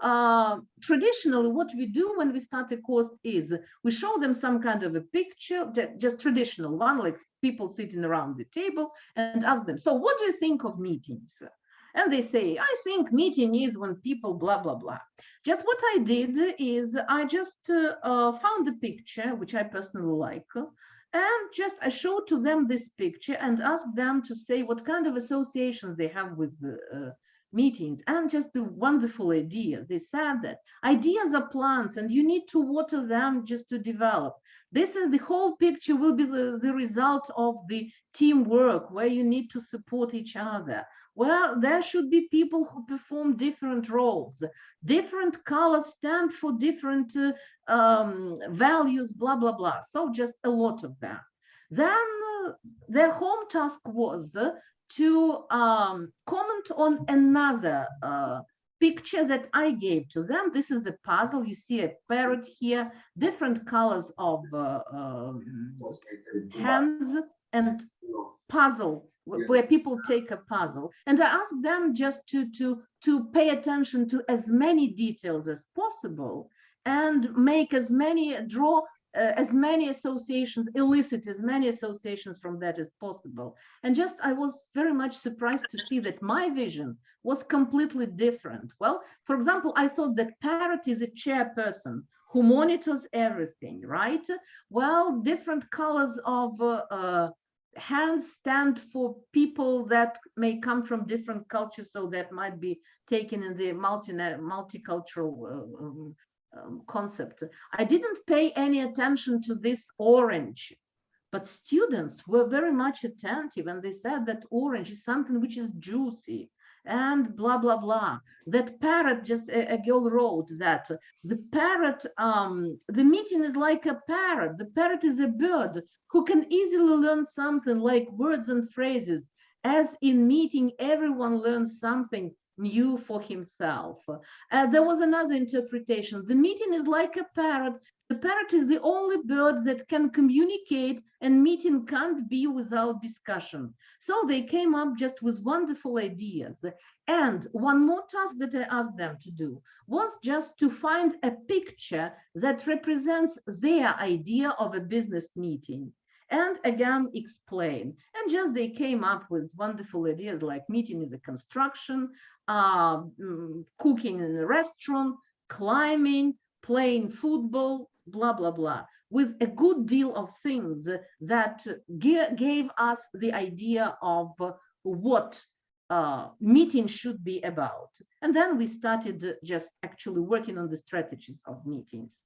traditionally, what we do when we start a course is we show them some kind of a picture, just traditional one, like people sitting around the table, and ask them, so what do you think of meetings? And they say, I think meeting is when people blah, blah, blah. Just what I did is I just found a picture, which I personally like, and just I showed to them this picture and asked them to say what kind of associations they have with meetings, and just the wonderful ideas. They said that ideas are plants and you need to water them just to develop. This is the whole picture will be the result of the teamwork where you need to support each other. Well, there should be people who perform different roles. Different colors stand for different values, blah, blah, blah. So just a lot of that. Then their home task was to comment on another picture that I gave to them. This is a puzzle. You see a parrot here, different colors of hands, and puzzle where people take a puzzle. And I asked them just to pay attention to as many details as possible and make as many, draw as many associations, elicit as many associations from that as possible. And just I was very much surprised to see that my vision was completely different. Well, for example, I thought that parrot is a chairperson who monitors everything, right? Well, different colors of hands stand for people that may come from different cultures, so that might be taken in the multicultural concept. I didn't pay any attention to this orange, but students were very much attentive, and they said that orange is something which is juicy and blah, blah, blah. That parrot, just a girl wrote that the parrot, the meeting is like a parrot. The parrot is a bird who can easily learn something like words and phrases. As in meeting, everyone learns something new for himself. There was another interpretation. The meeting is like a parrot. The parrot is the only bird that can communicate, and meeting can't be without discussion. So they came up just with wonderful ideas. And one more task that I asked them to do was just to find a picture that represents their idea of a business meeting. And again, explain. And just they came up with wonderful ideas like meeting is a construction, cooking in a restaurant, climbing, playing football, blah, blah, blah, with a good deal of things that gave us the idea of what meeting should be about. And then we started just actually working on the strategies of meetings.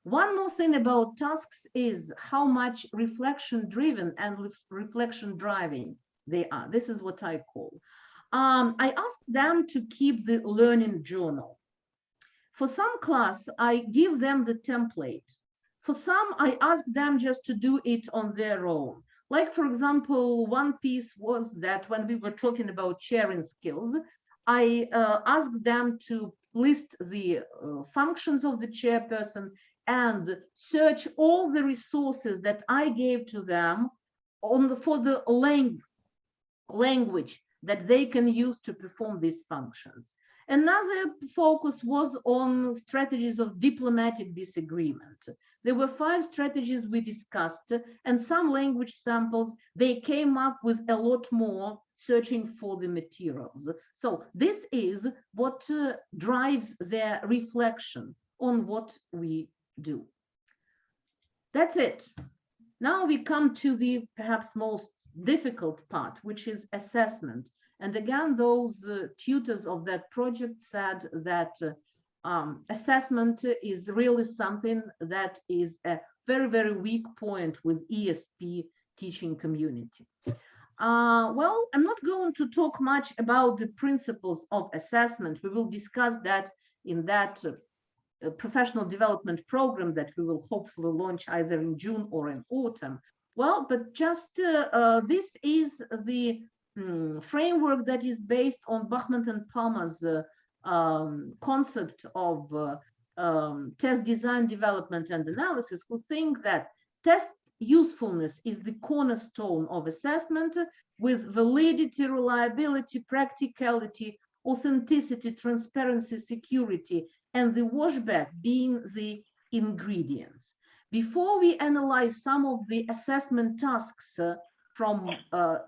One more thing about tasks is how much reflection-driven and reflection-driving they are. This is what I call. I asked them to keep the learning journal. For some class, I give them the template. For some, I ask them just to do it on their own. Like, for example, one piece was that when we were talking about sharing skills, I asked them to list the functions of the chairperson and search all the resources that I gave to them for the language that they can use to perform these functions. Another focus was on strategies of diplomatic disagreement. There were 5 strategies we discussed, and some language samples, they came up with a lot more searching for the materials. So this is what drives their reflection on what we do. That's it. Now we come to the perhaps most difficult part, which is assessment. And again, those tutors of that project said that assessment is really something that is a very, very weak point with ESP teaching community. Well, I'm not going to talk much about the principles of assessment. We will discuss that in that professional development program that we will hopefully launch either in June or in autumn. Well, but just this is the framework that is based on Bachman and Palmer's concept of test design, development, and analysis, who think that test usefulness is the cornerstone of assessment, with validity, reliability, practicality, authenticity, transparency, security, and the washback being the ingredients. Before we analyze some of the assessment tasks from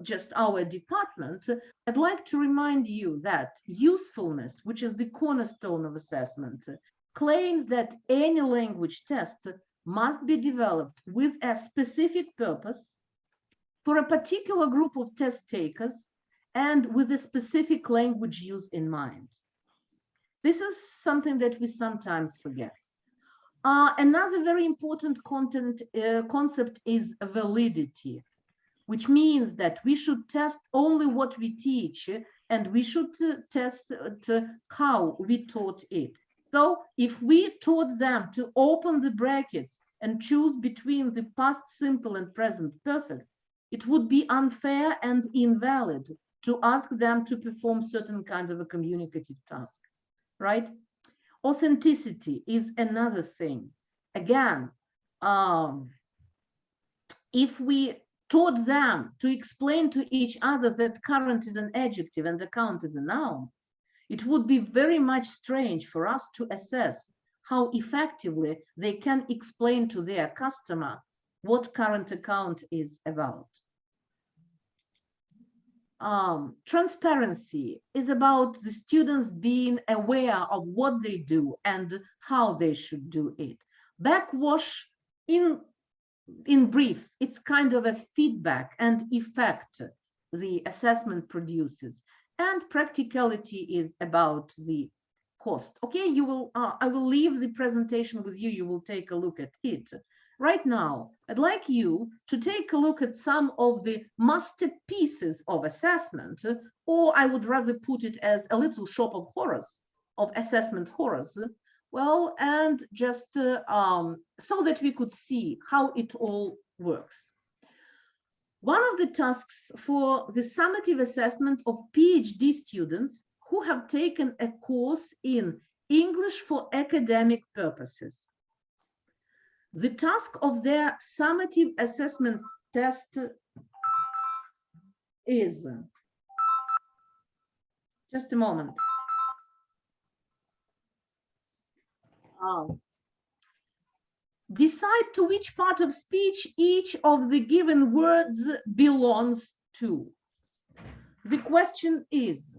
just our department, I'd like to remind you that usefulness, which is the cornerstone of assessment, claims that any language test must be developed with a specific purpose for a particular group of test takers and with a specific language use in mind. This is something that we sometimes forget. Another very important concept is validity, which means that we should test only what we teach, and we should test how we taught it. So if we taught them to open the brackets and choose between the past simple and present perfect, it would be unfair and invalid to ask them to perform certain kind of a communicative task, right? Authenticity is another thing. Again, if we taught them to explain to each other that current is an adjective and account is a noun, it would be very much strange for us to assess how effectively they can explain to their customer what current account is about. Transparency is about the students being aware of what they do and how they should do it. Backwash, in brief, it's kind of a feedback and effect the assessment produces. And practicality is about the cost. Okay, you will. I will leave the presentation with you. You will take a look at it. Right now, I'd like you to take a look at some of the masterpieces of assessment, or I would rather put it as a little shop of horrors, of assessment horrors. Well, and just so that we could see how it all works. One of the tasks for the summative assessment of PhD students who have taken a course in English for academic purposes. The task of their summative assessment test is, just a moment. Decide to which part of speech each of the given words belongs to. The question is,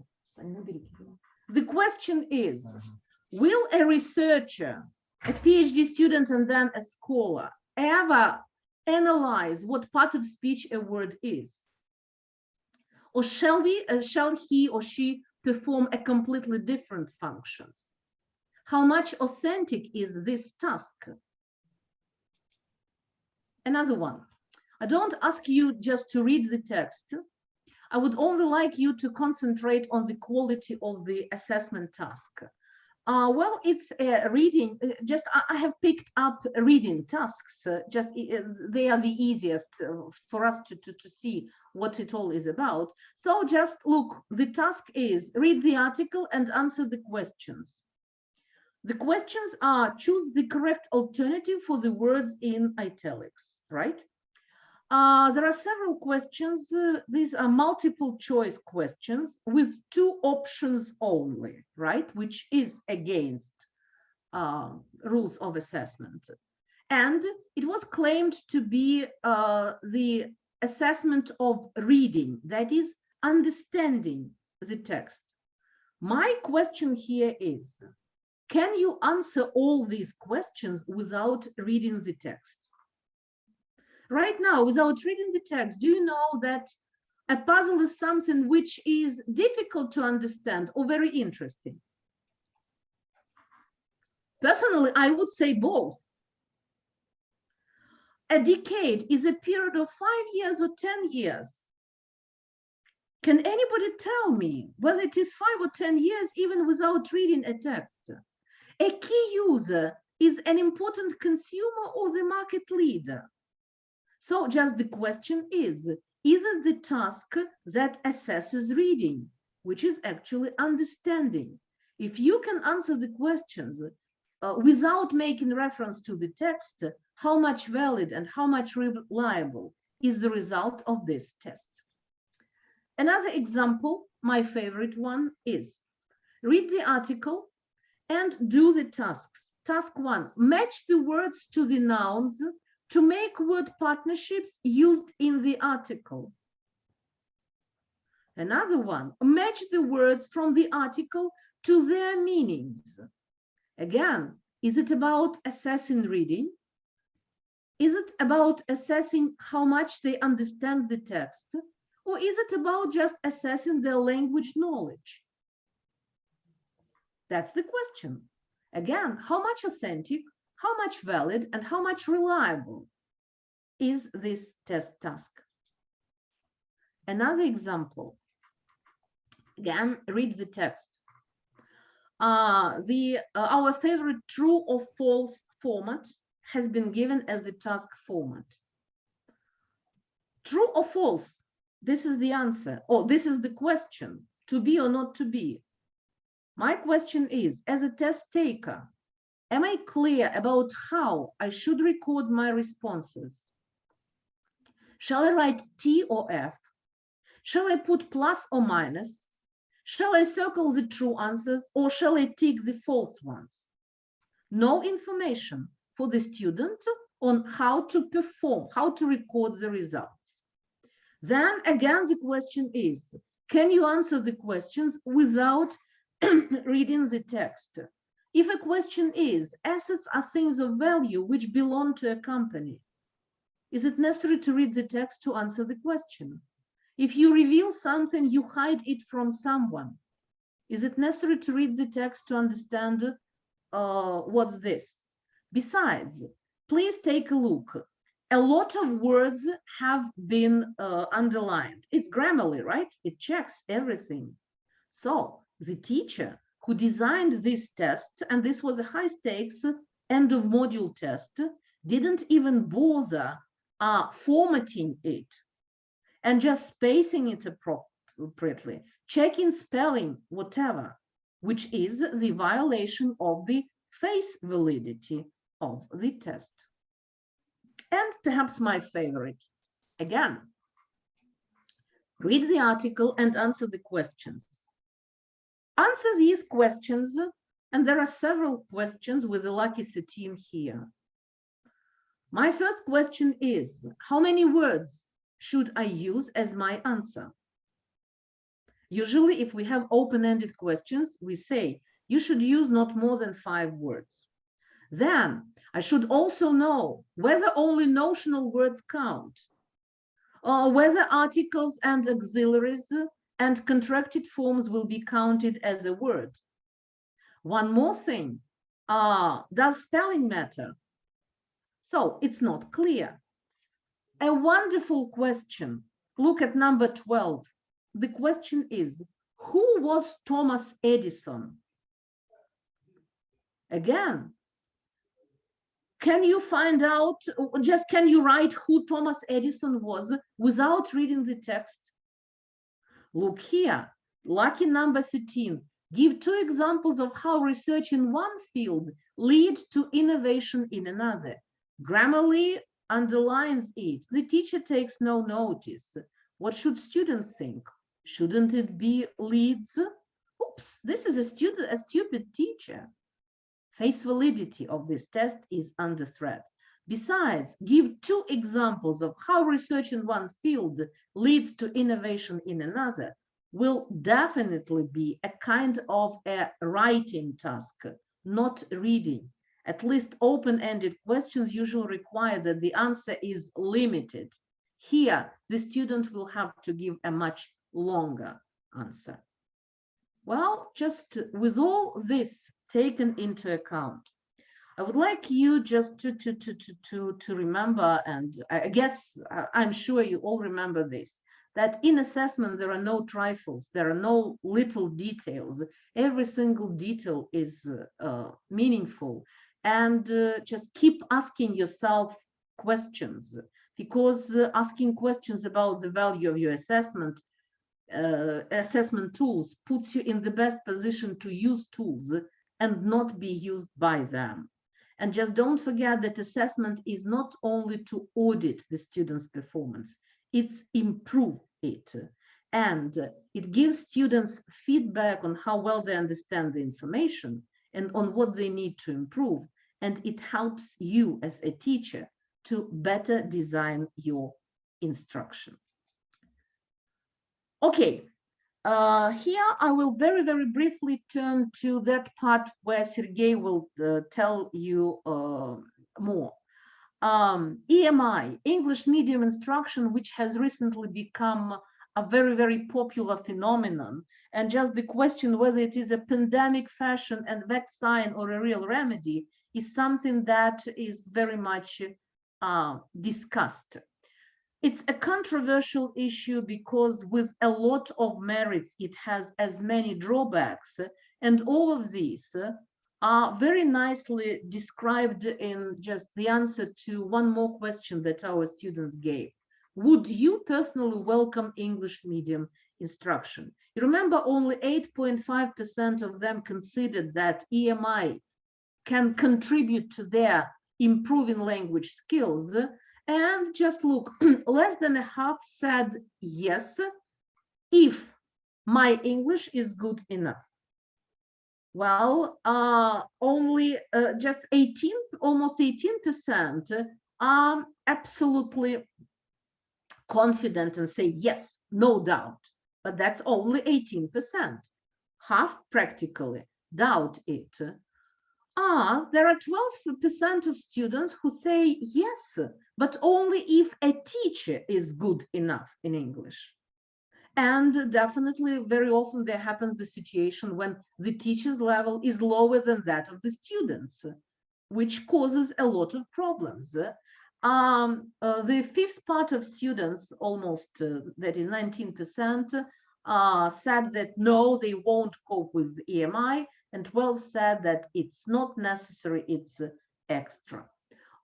will a researcher, a PhD student and then a scholar, ever analyze what part of speech a word is? Or shall he or she perform a completely different function? How much authentic is this task? Another one. I don't ask you just to read the text. I would only like you to concentrate on the quality of the assessment task. Well, it's a reading, I have picked up reading tasks, they are the easiest for us to see what it all is about. So just look, the task is read the article and answer the questions. The questions are choose the correct alternative for the words in italics, right? There are several questions. These are multiple choice questions with 2 options only, right? Which is against rules of assessment. And it was claimed to be the assessment of reading, that is understanding the text. My question here is, can you answer all these questions without reading the text? Right now, without reading the text, do you know that a puzzle is something which is difficult to understand or very interesting? Personally, I would say both. A decade is a period of 5 years or 10 years. Can anybody tell me whether it is 5 or 10 years even without reading a text? A key user is an important consumer or the market leader? So just the question is it the task that assesses reading, which is actually understanding? If you can answer the questions without making reference to the text, how much valid and how much reliable is the result of this test? Another example, my favorite one, is read the article and do the tasks. Task 1, match the words to the nouns to make word partnerships used in the article. Another one, match the words from the article to their meanings. Again, is it about assessing reading? Is it about assessing how much they understand the text? Or is it about just assessing their language knowledge? That's the question. Again, how much authentic, how much valid, and how much reliable is this test task? Another example. Again, read the text. Our favorite true or false format has been given as the task format. True or false? This is the answer, or this is the question, to be or not to be. My question is, as a test taker, am I clear about how I should record my responses? Shall I write T or F? Shall I put plus or minus? Shall I circle the true answers or shall I tick the false ones? No information for the student on how to perform, how to record the results. Then again, the question is, can you answer the questions without reading the text? If a question is, assets are things of value which belong to a company, is it necessary to read the text to answer the question? If you reveal something, you hide it from someone. Is it necessary to read the text to understand what's this? Besides, please take a look. A lot of words have been underlined. It's Grammarly, right? It checks everything. So the teacher who designed this test, and this was a high stakes end of module test, didn't even bother formatting it and just spacing it appropriately, checking spelling, whatever, which is the violation of the face validity of the test. And perhaps my favorite, again, read the article and answer the questions. Answer these questions, and there are several questions with the lucky 13 here. My first question is, how many words should I use as my answer? Usually, if we have open-ended questions, we say, you should use not more than 5 words. Then, I should also know whether only notional words count, or whether articles and auxiliaries and contracted forms will be counted as a word. One more thing, does spelling matter? So it's not clear. A wonderful question. Look at number 12. The question is, who was Thomas Edison? Again, can you find out, just can you write who Thomas Edison was without reading the text? Look here, lucky number 13. Give 2 examples of how research in one field leads to innovation in another. Grammarly underlines it. The teacher takes no notice. What should students think? Shouldn't it be leads? Oops, this is a stupid teacher. Face validity of this test is under threat. Besides, give 2 examples of how research in one field leads to innovation in another will definitely be a kind of a writing task, not reading. At least open-ended questions usually require that the answer is limited. Here, the student will have to give a much longer answer. Well, just with all this taken into account, I would like you just to remember, and I guess I'm sure you all remember this, that in assessment there are no trifles, there are no little details. Every single detail is meaningful, and just keep asking yourself questions, because asking questions about the value of your assessment tools puts you in the best position to use tools and not be used by them. And just don't forget that assessment is not only to audit the student's performance, it's improve it. And it gives students feedback on how well they understand the information and on what they need to improve. And it helps you as a teacher to better design your instruction. Okay, here I will very, very briefly turn to that part where Sergey will tell you more. EMI, English medium instruction, which has recently become a very, very popular phenomenon. And just the question whether it is a pandemic fashion and vaccine or a real remedy is something that is very much discussed. It's a controversial issue because with a lot of merits, it has as many drawbacks. And all of these are very nicely described in just the answer to one more question that our students gave. Would you personally welcome English medium instruction? You remember only 8.5% of them considered that EMI can contribute to their improving language skills. And just look, less than a half said yes, if my English is good enough. Well, only just almost 18% are absolutely confident and say yes, no doubt. But that's only 18%. Half practically doubt it. There are 12% of students who say yes, but only if a teacher is good enough in English. And definitely, very often there happens the situation when the teacher's level is lower than that of the students, which causes a lot of problems. The fifth part of students, almost, that is 19%, said that no, they won't cope with EMI, and 12 said that it's not necessary, it's extra.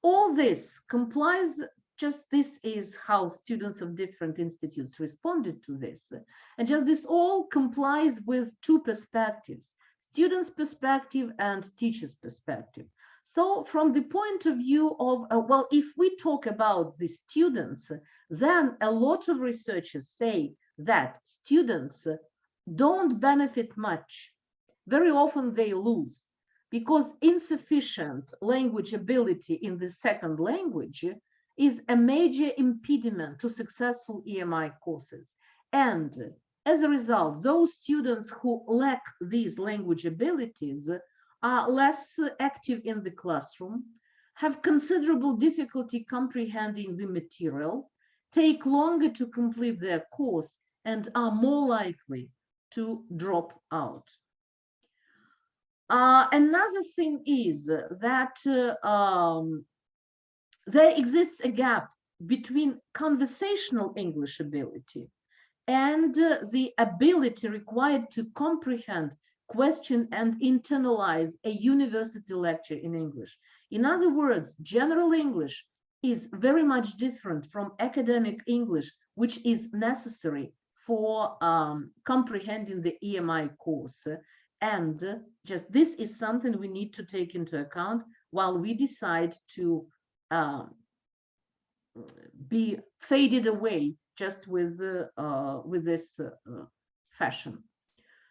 All this complies, just this is how students of different institutes responded to this. And just this all complies with two perspectives, students' perspective and teachers' perspective. So from the point of view of, well, if we talk about the students, then a lot of researchers say that students don't benefit much. Very often they lose, because insufficient language ability in the second language is a major impediment to successful EMI courses. And as a result, those students who lack these language abilities are less active in the classroom, have considerable difficulty comprehending the material, take longer to complete their course, and are more likely to drop out. Another thing is that there exists a gap between conversational English ability and the ability required to comprehend, question, and internalize a university lecture in English. In other words, general English is very much different from academic English, which is necessary for comprehending the EMI course. And just this is something we need to take into account while we decide to be faded away just with this fashion.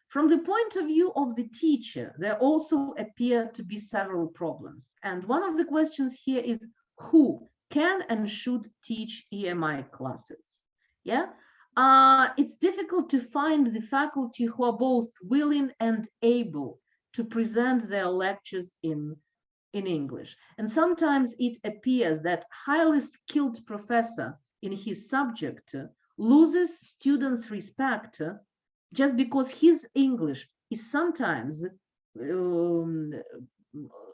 From the point of view of the teacher, there also appear to be several problems. And one of the questions here is who can and should teach EMI classes? Yeah. It's difficult to find the faculty who are both willing and able to present their lectures in English. And sometimes it appears that highly skilled professor in his subject loses students' respect just because his English is sometimes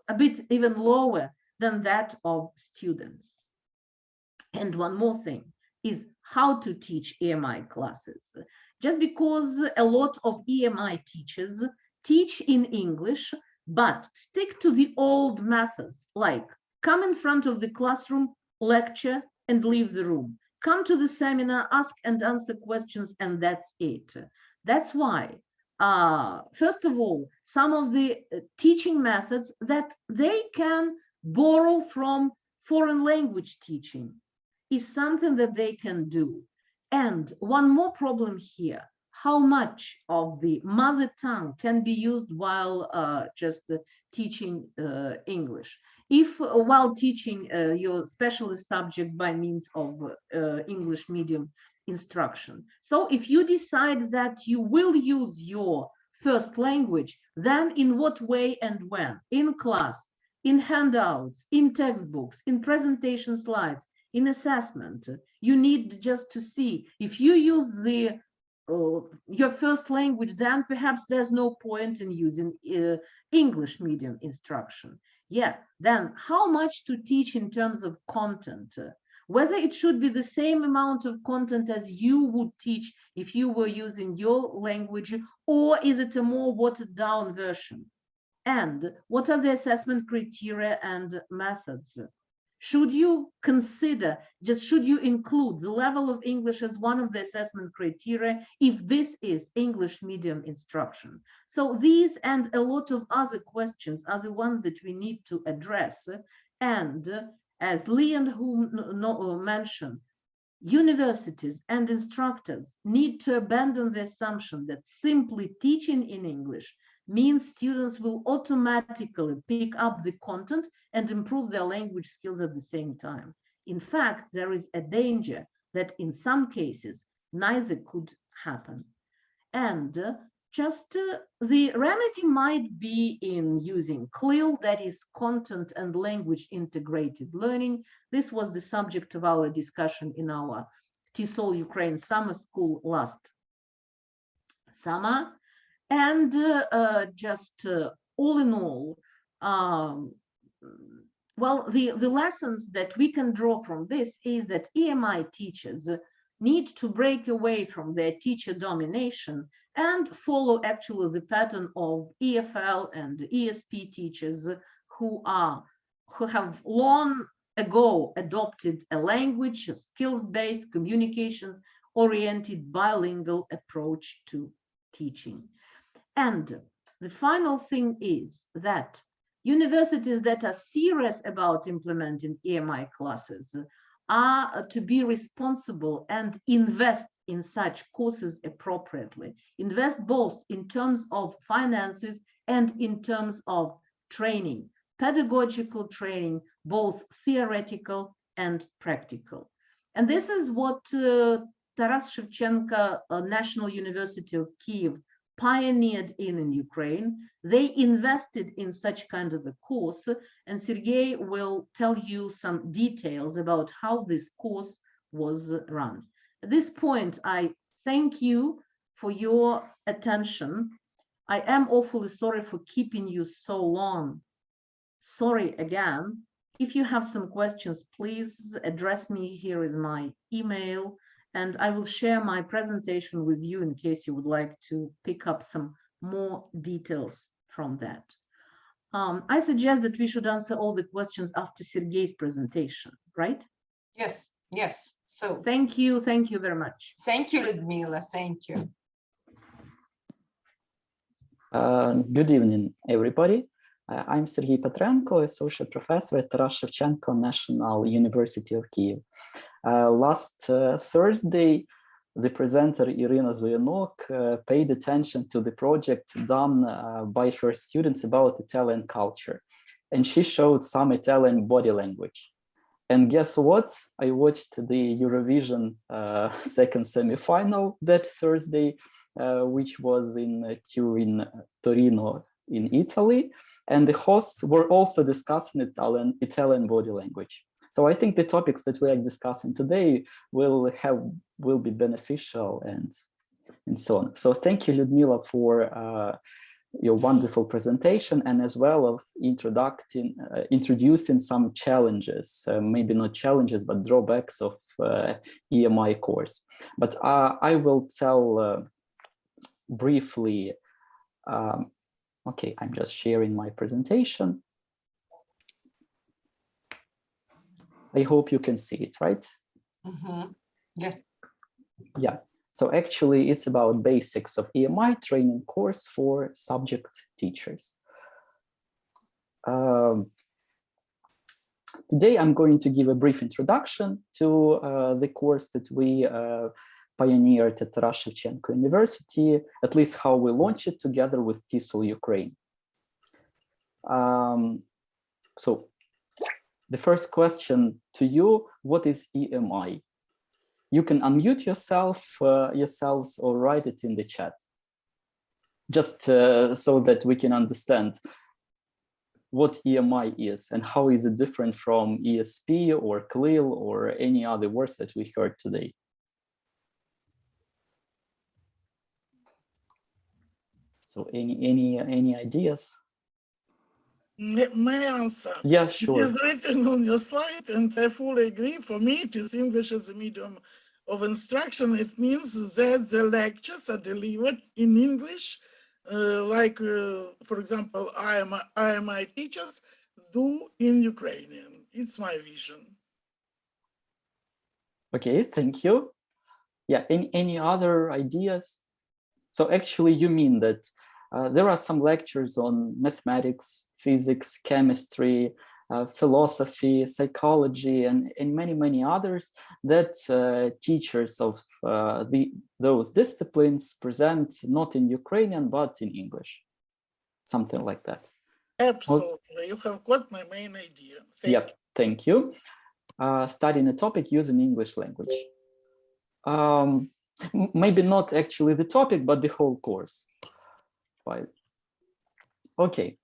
a bit even lower than that of students. And one more thing is how to teach EMI classes. Just because a lot of EMI teachers teach in English, but stick to the old methods, like come in front of the classroom, lecture, and leave the room. Come to the seminar, ask and answer questions, and that's it. That's why, first of all, some of the teaching methods that they can borrow from foreign language teaching is something that they can do. And one more problem here, how much of the mother tongue can be used while just teaching English? If while teaching your specialist subject by means of English medium instruction. So if you decide that you will use your first language, then in what way and when? In class, in handouts, in textbooks, in presentation slides, in assessment. You need just to see if you use the your first language, then perhaps there's no point in using English medium instruction. Yeah, then how much to teach in terms of content? Whether it should be the same amount of content as you would teach if you were using your language, or is it a more watered down version? And what are the assessment criteria and methods? Should you consider, just should you include the level of English as one of the assessment criteria if this is English medium instruction? So these and a lot of other questions are the ones that we need to address. And as Leon mentioned, universities and instructors need to abandon the assumption that simply teaching in English means students will automatically pick up the content and improve their language skills at the same time. In fact, there is a danger that in some cases, neither could happen. And the remedy might be in using CLIL, that is content and language integrated learning. This was the subject of our discussion in our TESOL-Ukraine summer school last summer. And just all in all, well, the lessons that we can draw from this is that EMI teachers need to break away from their teacher domination and follow actually the pattern of EFL and ESP teachers who have long ago adopted a language, a skills-based, communication-oriented bilingual approach to teaching. And the final thing is that universities that are serious about implementing EMI classes are to be responsible and invest in such courses appropriately. Invest both in terms of finances and in terms of training, pedagogical training, both theoretical and practical. And this is what Taras Shevchenko National University of Kyiv pioneered in Ukraine. They invested in such kind of a course, and Sergey will tell you some details about how this course was run. At this point, I thank you for your attention. I am awfully sorry for keeping you so long. Sorry again. If you have some questions, please address me. Here is my email, and I will share my presentation with you in case you would like to pick up some more details from that. I suggest that we should answer all the questions after Sergey's presentation, right? Yes, yes. So thank you very much. Thank you, Ludmila. Thank you. Good evening, everybody. I'm Sergey Petrenko, Associate Professor at Taras Shevchenko National University of Kyiv. Last Thursday, the presenter Irina Zoyanok paid attention to the project done by her students about Italian culture, and she showed some Italian body language. And guess what? I watched the Eurovision second semi-final that Thursday, which was in Torino in Italy, and the hosts were also discussing Italian body language. So I think the topics that we are discussing today will be beneficial and so on. So thank you, Ludmila, for your wonderful presentation, and as well of introducing some challenges, maybe not challenges, but drawbacks of EMI course. But I will tell briefly. Okay, I'm just sharing my presentation. I hope you can see it, right? Mm-hmm. Yeah. Yeah. So actually, it's about basics of EMI training course for subject teachers. Today, I'm going to give a brief introduction to the course that we pioneered at Taras Shevchenko University, at least how we launched it together with TESOL-Ukraine. So the first question to you, what is EMI? You can unmute yourselves or write it in the chat, just so that we can understand what EMI is and how is it different from ESP or CLIL or any other words that we heard today. So any ideas? My answer. Yeah, sure. It is written on your slide, and I fully agree. For me, it is English as a medium of instruction. It means that the lectures are delivered in English, for example, IMI teachers do in Ukrainian. It's my vision. Okay, thank you. Yeah, any other ideas? So actually, you mean that there are some lectures on mathematics, physics, chemistry, philosophy, psychology, and many others that teachers of those disciplines present not in Ukrainian, but in English. Something like that. Absolutely. You have got my main idea. Thank you. Studying a topic using English language. Maybe not actually the topic, but the whole course. Right. Okay.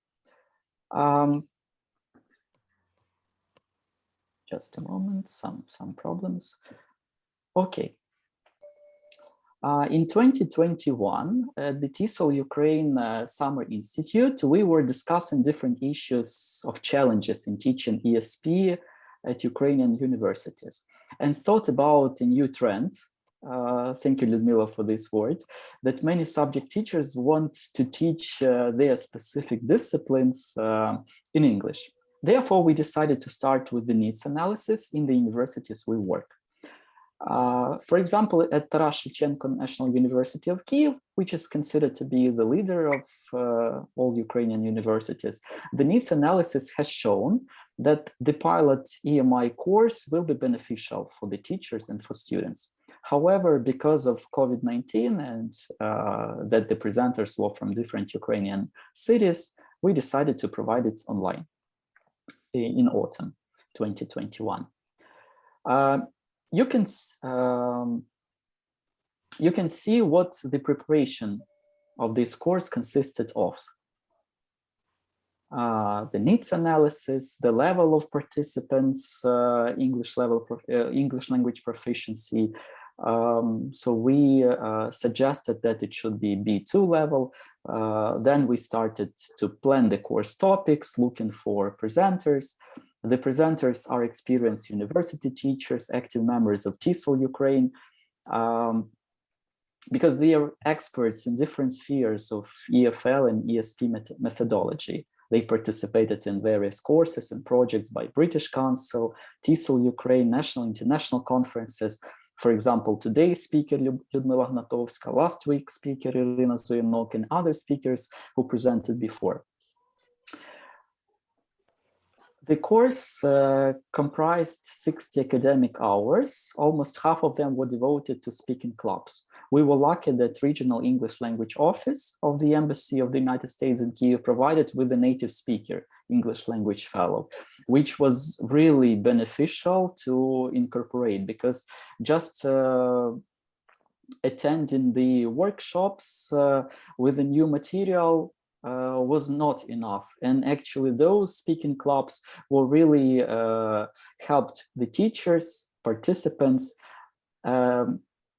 Just a moment, some problems. Okay. In 2021, at the TESOL-Ukraine Summer Institute, we were discussing different issues of challenges in teaching ESP at Ukrainian universities and thought about a new trend. Thank you, Lyudmila, for this word, that many subject teachers want to teach their specific disciplines in English. Therefore, we decided to start with the needs analysis in the universities we work. For example, at Taras Shevchenko National University of Kyiv, which is considered to be the leader of all Ukrainian universities, the needs analysis has shown that the pilot EMI course will be beneficial for the teachers and for students. However, because of COVID-19 and that the presenters were from different Ukrainian cities, we decided to provide it online in autumn 2021. You can see what the preparation of this course consisted of. The needs analysis, the level of participants, English language proficiency. So we suggested that it should be B2 level. Then we started to plan the course topics, looking for presenters. The presenters are experienced university teachers, active members of TESOL-Ukraine, because they are experts in different spheres of EFL and ESP methodology. They participated in various courses and projects by British Council, TESOL-Ukraine, national, international conferences. For example, today's speaker, Lyudmila Gnatovska, last week's speaker, Irina Zoyanok, and other speakers who presented before. The course comprised 60 academic hours. Almost half of them were devoted to speaking clubs. We were lucky that Regional English Language Office of the Embassy of the United States in Kyiv provided with a native speaker, English language fellow, which was really beneficial to incorporate, because just attending the workshops with the new material was not enough. And actually those speaking clubs were really helped the teachers, participants,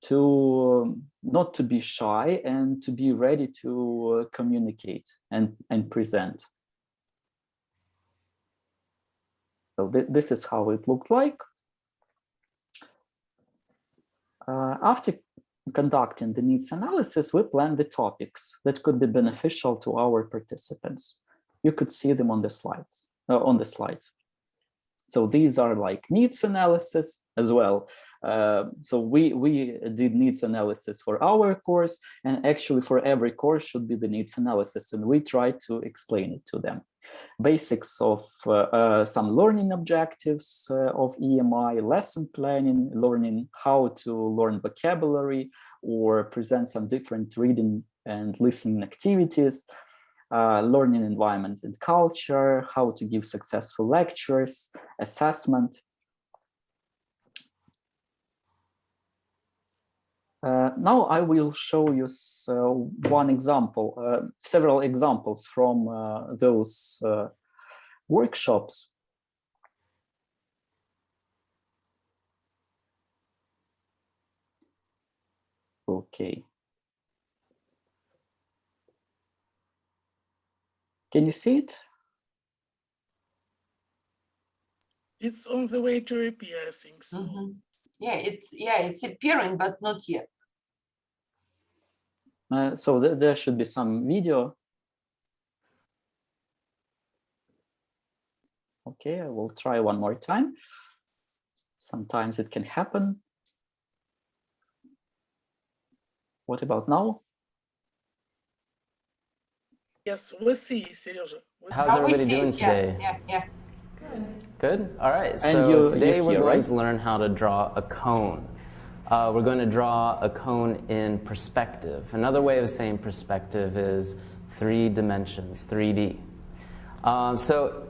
to not to be shy and to be ready to communicate and present. So this is how it looked like. After conducting the needs analysis, we planned the topics that could be beneficial to our participants. You could see them on the slides, on the slide. So these are like needs analysis as well. So we did needs analysis for our course, and actually for every course should be the needs analysis, and we tried to explain it to them. Basics of some learning objectives of EMI, lesson planning, learning how to learn vocabulary or present some different reading and listening activities, learning environment and culture, how to give successful lectures, assessment. Now I will show you one example, several examples from those workshops. Okay. Can you see it? It's on the way to appear, I think so. Mhm. Yeah, it's appearing, but not yet. So there should be some video. Okay, I will try one more time. Sometimes it can happen. What about now? Yes, we'll see, Serежа. We'll How's see. Now we everybody see doing it, yeah, today? Yeah. Good? All right. And So today you're we're here, going right? to learn how to draw a cone. We're going to draw a cone in perspective. Another way of saying perspective is 3 dimensions, 3D. So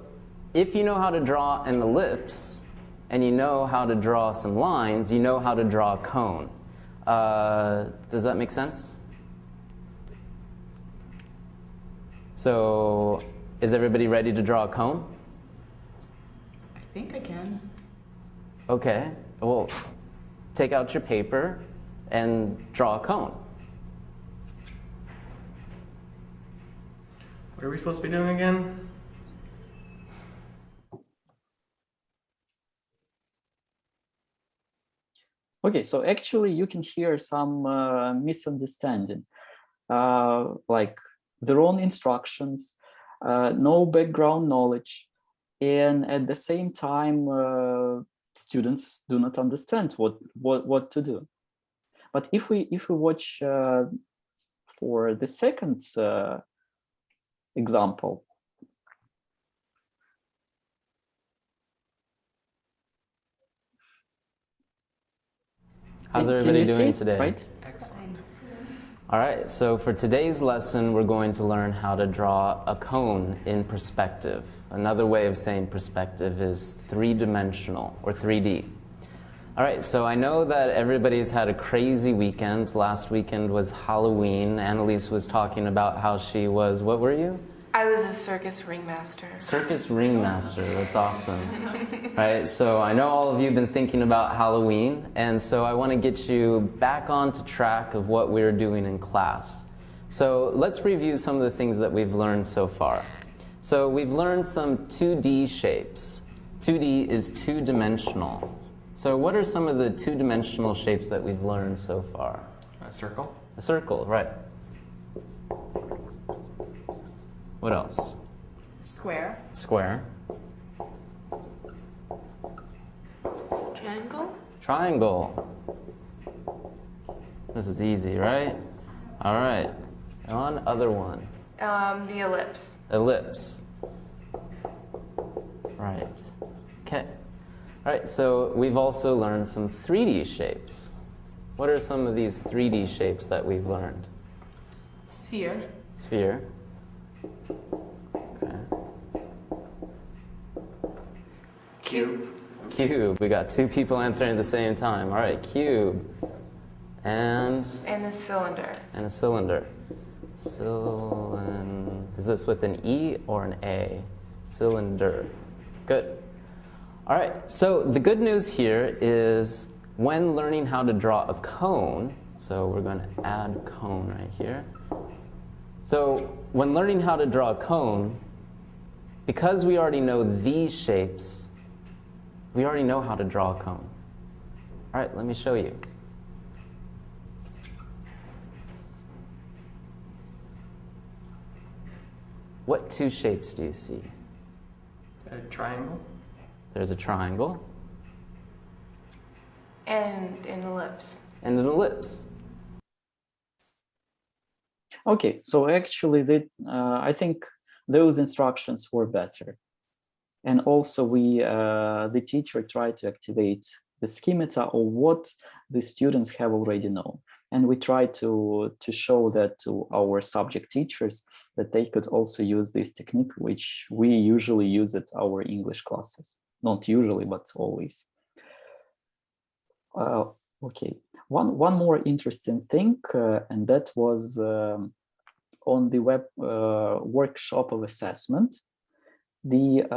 if you know how to draw an ellipse and you know how to draw some lines, you know how to draw a cone. Does that make sense? So is everybody ready to draw a cone? I think I can. Okay, well, take out your paper and draw a cone. What are we supposed to be doing again? Okay, so actually you can hear some misunderstanding, like the wrong instructions, no background knowledge, and at the same time, students do not understand what to do. But if we watch for the second example, How's can everybody you doing see, today? right? Excellent. All right, so for today's lesson, we're going to learn how to draw a cone in perspective. Another way of saying perspective is three-dimensional, or 3D. All right, so I know that everybody's had a crazy weekend. Last weekend was Halloween. Annalise was talking about how she was, what were you? I was a circus ringmaster. Circus ringmaster, that's awesome. Right, so I know all of you have been thinking about Halloween, and so I want to get you back onto track of what we're doing in class. So let's review some of the things that we've learned so far. So we've learned some 2D shapes. 2D is two-dimensional. So what are some of the two-dimensional shapes that we've learned so far? A circle. A circle, right. What else? Square. Square. Triangle. Triangle. This is easy, right? All right. One other one. The ellipse. Ellipse. Right. Okay. All right, so we've also learned some 3D shapes. What are some of these 3D shapes that we've learned? Sphere. Sphere. Okay. Cube. Cube. We got two people answering at the same time. All right, cube. And And a cylinder. a cylinder. Is this with an E or an A? Cylinder. Good. All right, so the good news here is when learning how to draw a cone, so we're going to add cone right here. So when learning how to draw a cone, because we already know these shapes, we already know how to draw a cone. All right, let me show you. What two shapes do you see? A triangle. There's a triangle And an ellipse. and an ellipse. Okay, so actually, I think those instructions were better, and also the teacher tried to activate the schemata of what the students have already known, and we tried to show that to our subject teachers that they could also use this technique, which we usually use at our English classes. Not usually, but always. Okay, one more interesting thing, and that was on the web workshop of assessment. The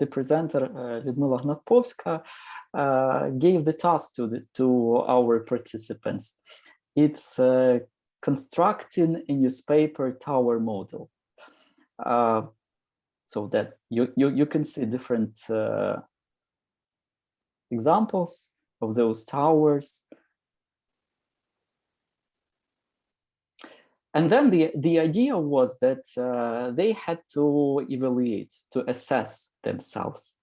presenter, Lyudmila Gnatkovska, gave the task to our participants. It's constructing a newspaper tower model. So that you can see different examples of those towers. And then the idea was that they had to evaluate, to assess themselves.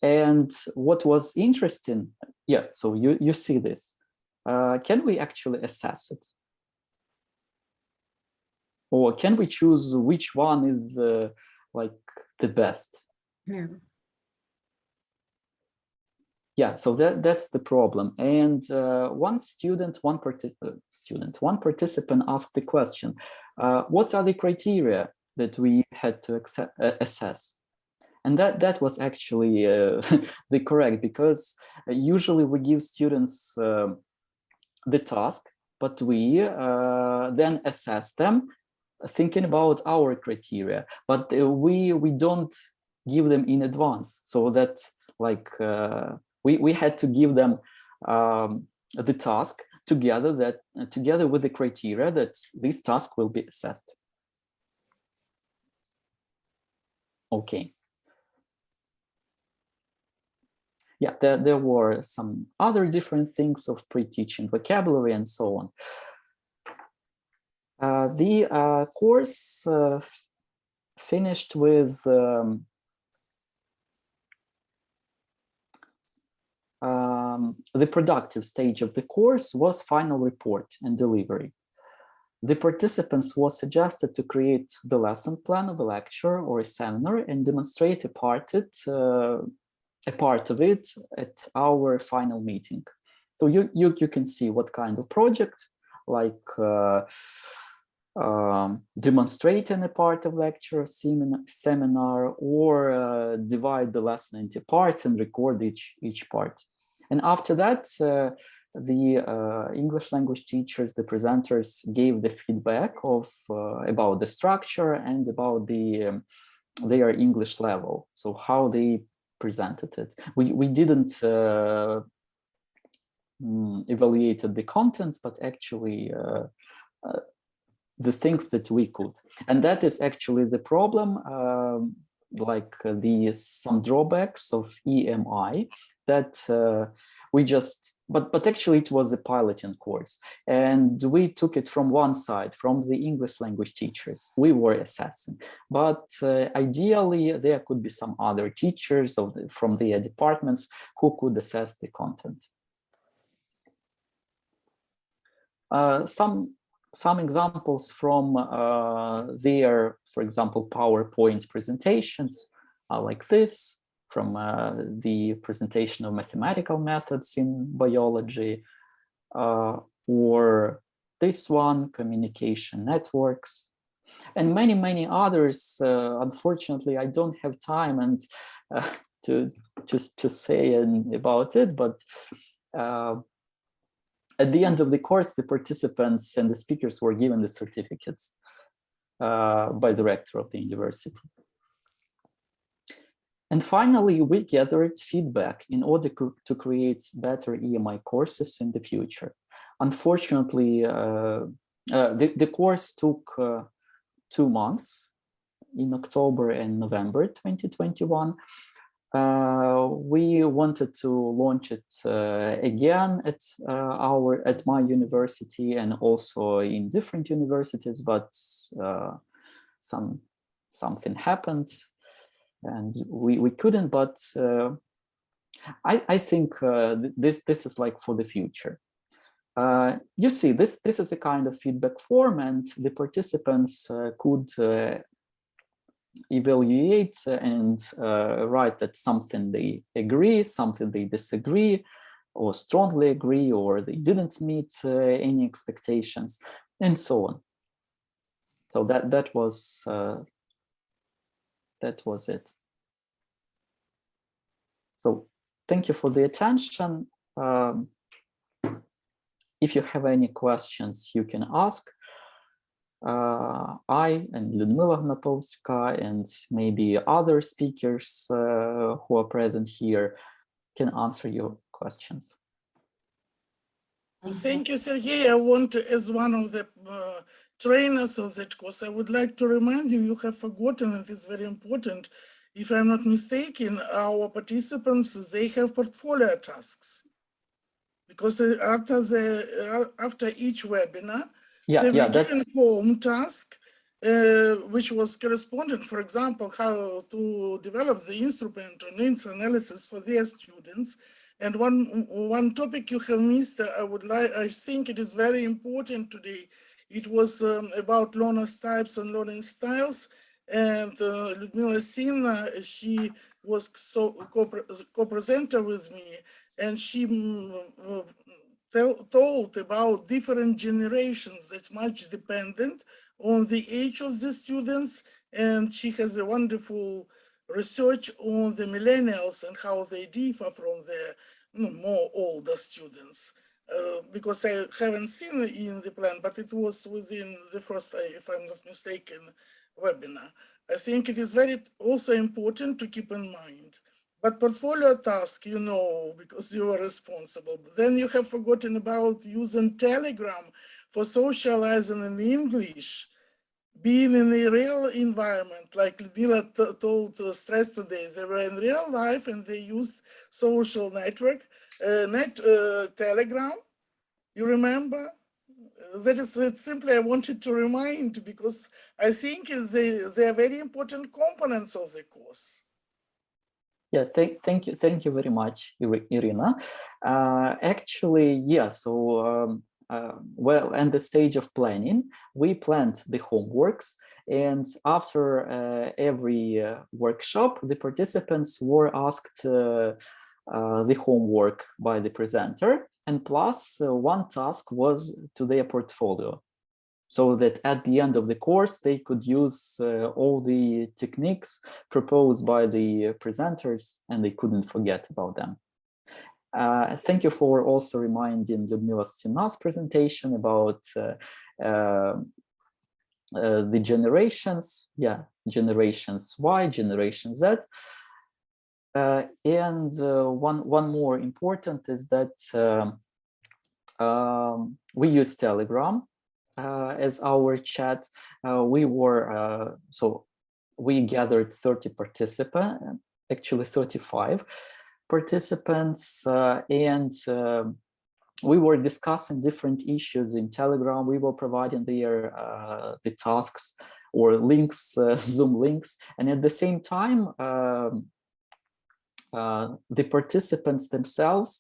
And what was interesting, yeah, so you see this. Can we actually assess it? Or can we choose which one is like the best? Yeah. Yeah, so that's the problem. And one participant asked the question, what are the criteria that we had to assess? And that was actually the correct, because usually we give students the task, but we then assess them thinking about our criteria, but we don't give them in advance, so that like we had to give them the task together with the criteria that this task will be assessed. Okay. Yeah, there were some other different things of pre-teaching vocabulary and so on. The course finished with the productive stage of the course was final report and delivery. The participants was suggested to create the lesson plan of a lecture or a seminar and demonstrate a part of it at our final meeting. So you can see what kind of project, like demonstrating a part of lecture, seminar, or divide the lesson into parts and record each part. And after that, the English language teachers, the presenters, gave the feedback of about the structure and about their English level, so how they presented it. We didn't evaluated the content, but actually the things that we could. And that is actually the problem, like some drawbacks of EMI that we just, but actually it was a piloting course. And we took it from one side, from the English language teachers. We were assessing. But ideally, there could be some other teachers from their departments who could assess the content. Some examples from their, for example, PowerPoint presentations are like this, from the presentation of mathematical methods in biology, or this one, communication networks, and many, many others. Unfortunately, I don't have time and to say about it, but at the end of the course, the participants and the speakers were given the certificates by the rector of the university. And finally, we gathered feedback in order to create better EMI courses in the future. Unfortunately, the course took 2 months, in October and November 2021. We wanted to launch it again at my university and also in different universities, but something happened and we couldn't. But I think this is like for the future. You see, this is a kind of feedback form, and the participants could evaluate and write that something they agree, something they disagree, or strongly agree, or they didn't meet any expectations, and so on. So that was it. So thank you for the attention. If you have any questions, you can ask. I and Lyudmila Gnatovska and maybe other speakers who are present here can answer your questions. Thank you, Sergey. I want to, as one of the trainers of that course, I would like to remind you, you have forgotten, and it's very important, if I'm not mistaken, our participants, they have portfolio tasks. Because after each webinar, they were given home task, which was correspondent, for example, how to develop the instrument or needs analysis for their students. And one topic you have missed, I think it is very important today. It was about learners types and learning styles. And Lyudmila Sina, she was co-presenter with me, and she told about different generations that much dependent on the age of the students. And she has a wonderful research on the millennials and how they differ from the more older students. Because I haven't seen it in the plan, but it was within the first, if I'm not mistaken, webinar. I think it is very also important to keep in mind But portfolio task, you know, because you were responsible. Then you have forgotten about using Telegram for socializing in English, being in a real environment, like Ludmila told Stress today. They were in real life and they used social network, Telegram. You remember? That is simply I wanted to remind, because I think they are very important components of the course. Yeah, thank you very much, Irina. Actually, yeah, so well, in the stage of planning, we planned the homeworks, and after every workshop, the participants were asked the homework by the presenter, and plus one task was to their portfolio, so that at the end of the course, they could use all the techniques proposed by the presenters and they couldn't forget about them. Thank you for also reminding Lyudmila Stina's presentation about the generations, yeah, generations Y, generation Z. And one more important is that we use Telegram as our chat. So we gathered 30 participants, actually 35 participants, and we were discussing different issues in Telegram. We were providing their the tasks or links, Zoom links, and at the same time, the participants themselves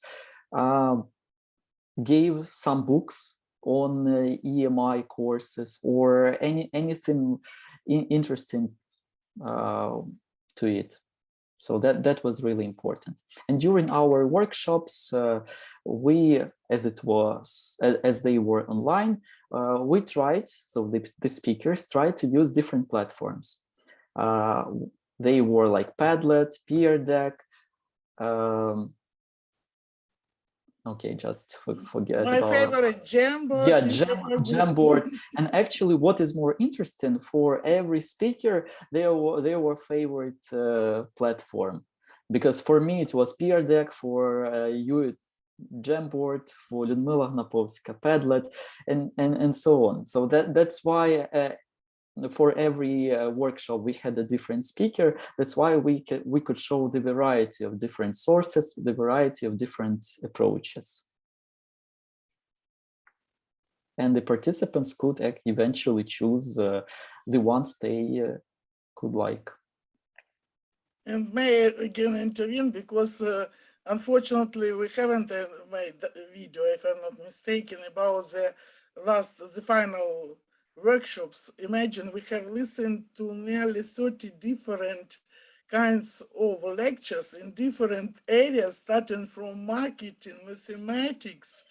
gave some books on EMI courses or anything interesting to it. So that was really important. And during our workshops, we, as they were online, we tried, so the speakers tried to use different platforms. They were like Padlet, Peer Deck, okay, just forget My about favorite, Jamboard. Yeah, Jamboard. And actually, what is more interesting, for every speaker, there were favorite platform. Because for me, it was Peer Deck, for you, Jamboard, for Lyudmila Hnapovska, Padlet, and so on. So that's why for every workshop we had a different speaker. That's why we could show the variety of different sources, the variety of different approaches. And the participants could eventually choose the ones they could like. And may I again intervene, because unfortunately we haven't made a video, if I'm not mistaken, about the final workshops. Imagine we have listened to nearly 30 different kinds of lectures in different areas, starting from marketing, mathematics,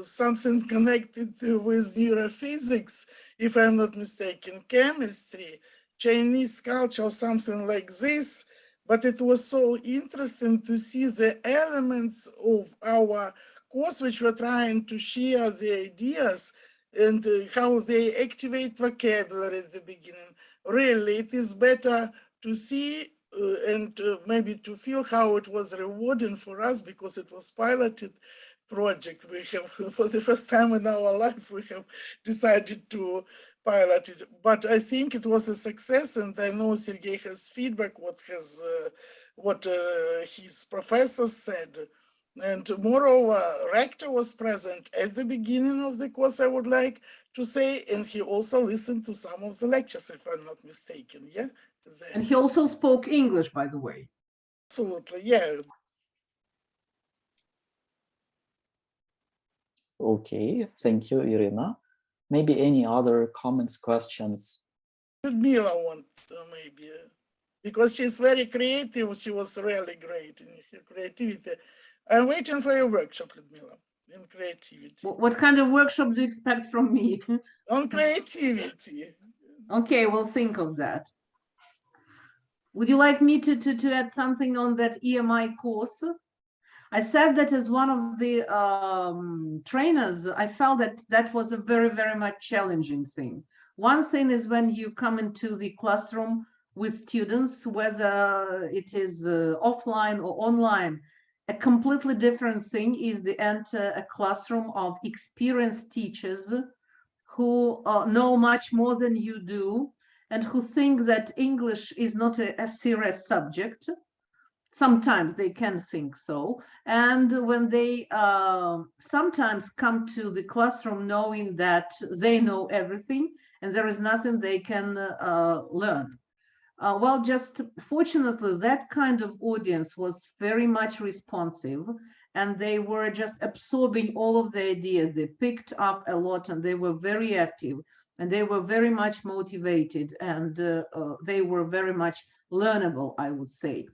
something connected with neurophysics, if I'm not mistaken, chemistry, Chinese culture, or something like this. But it was so interesting to see the elements of our course, which we're trying to share the ideas and how they activate vocabulary at the beginning. Really, it is better to see and maybe to feel how it was rewarding for us, because it was piloted project. We have, for the first time in our life, we have decided to pilot it. But I think it was a success, and I know Sergey has feedback what his professors said. And moreover, rector was present at the beginning of the course, I would like to say, and he also listened to some of the lectures, if I'm not mistaken. Yeah. And he also spoke English, by the way. Absolutely, yeah. Okay, thank you, Irina. Maybe any other comments, questions? Ludmila wants maybe, because she's very creative. She was really great in her creativity. I'm waiting for your workshop, Ludmila, in creativity. What kind of workshop do you expect from me? On creativity. Okay, we'll think of that. Would you like me to add something on that EMI course? I said that as one of the trainers, I felt that was a very, very much challenging thing. One thing is when you come into the classroom with students, whether it is offline or online. A completely different thing is to enter a classroom of experienced teachers who know much more than you do and who think that English is not a serious subject. Sometimes they can think so. And when they sometimes come to the classroom knowing that they know everything and there is nothing they can learn. Well, just fortunately, that kind of audience was very much responsive and they were just absorbing all of the ideas. They picked up a lot and they were very active and they were very much motivated and they were very much learnable, I would say.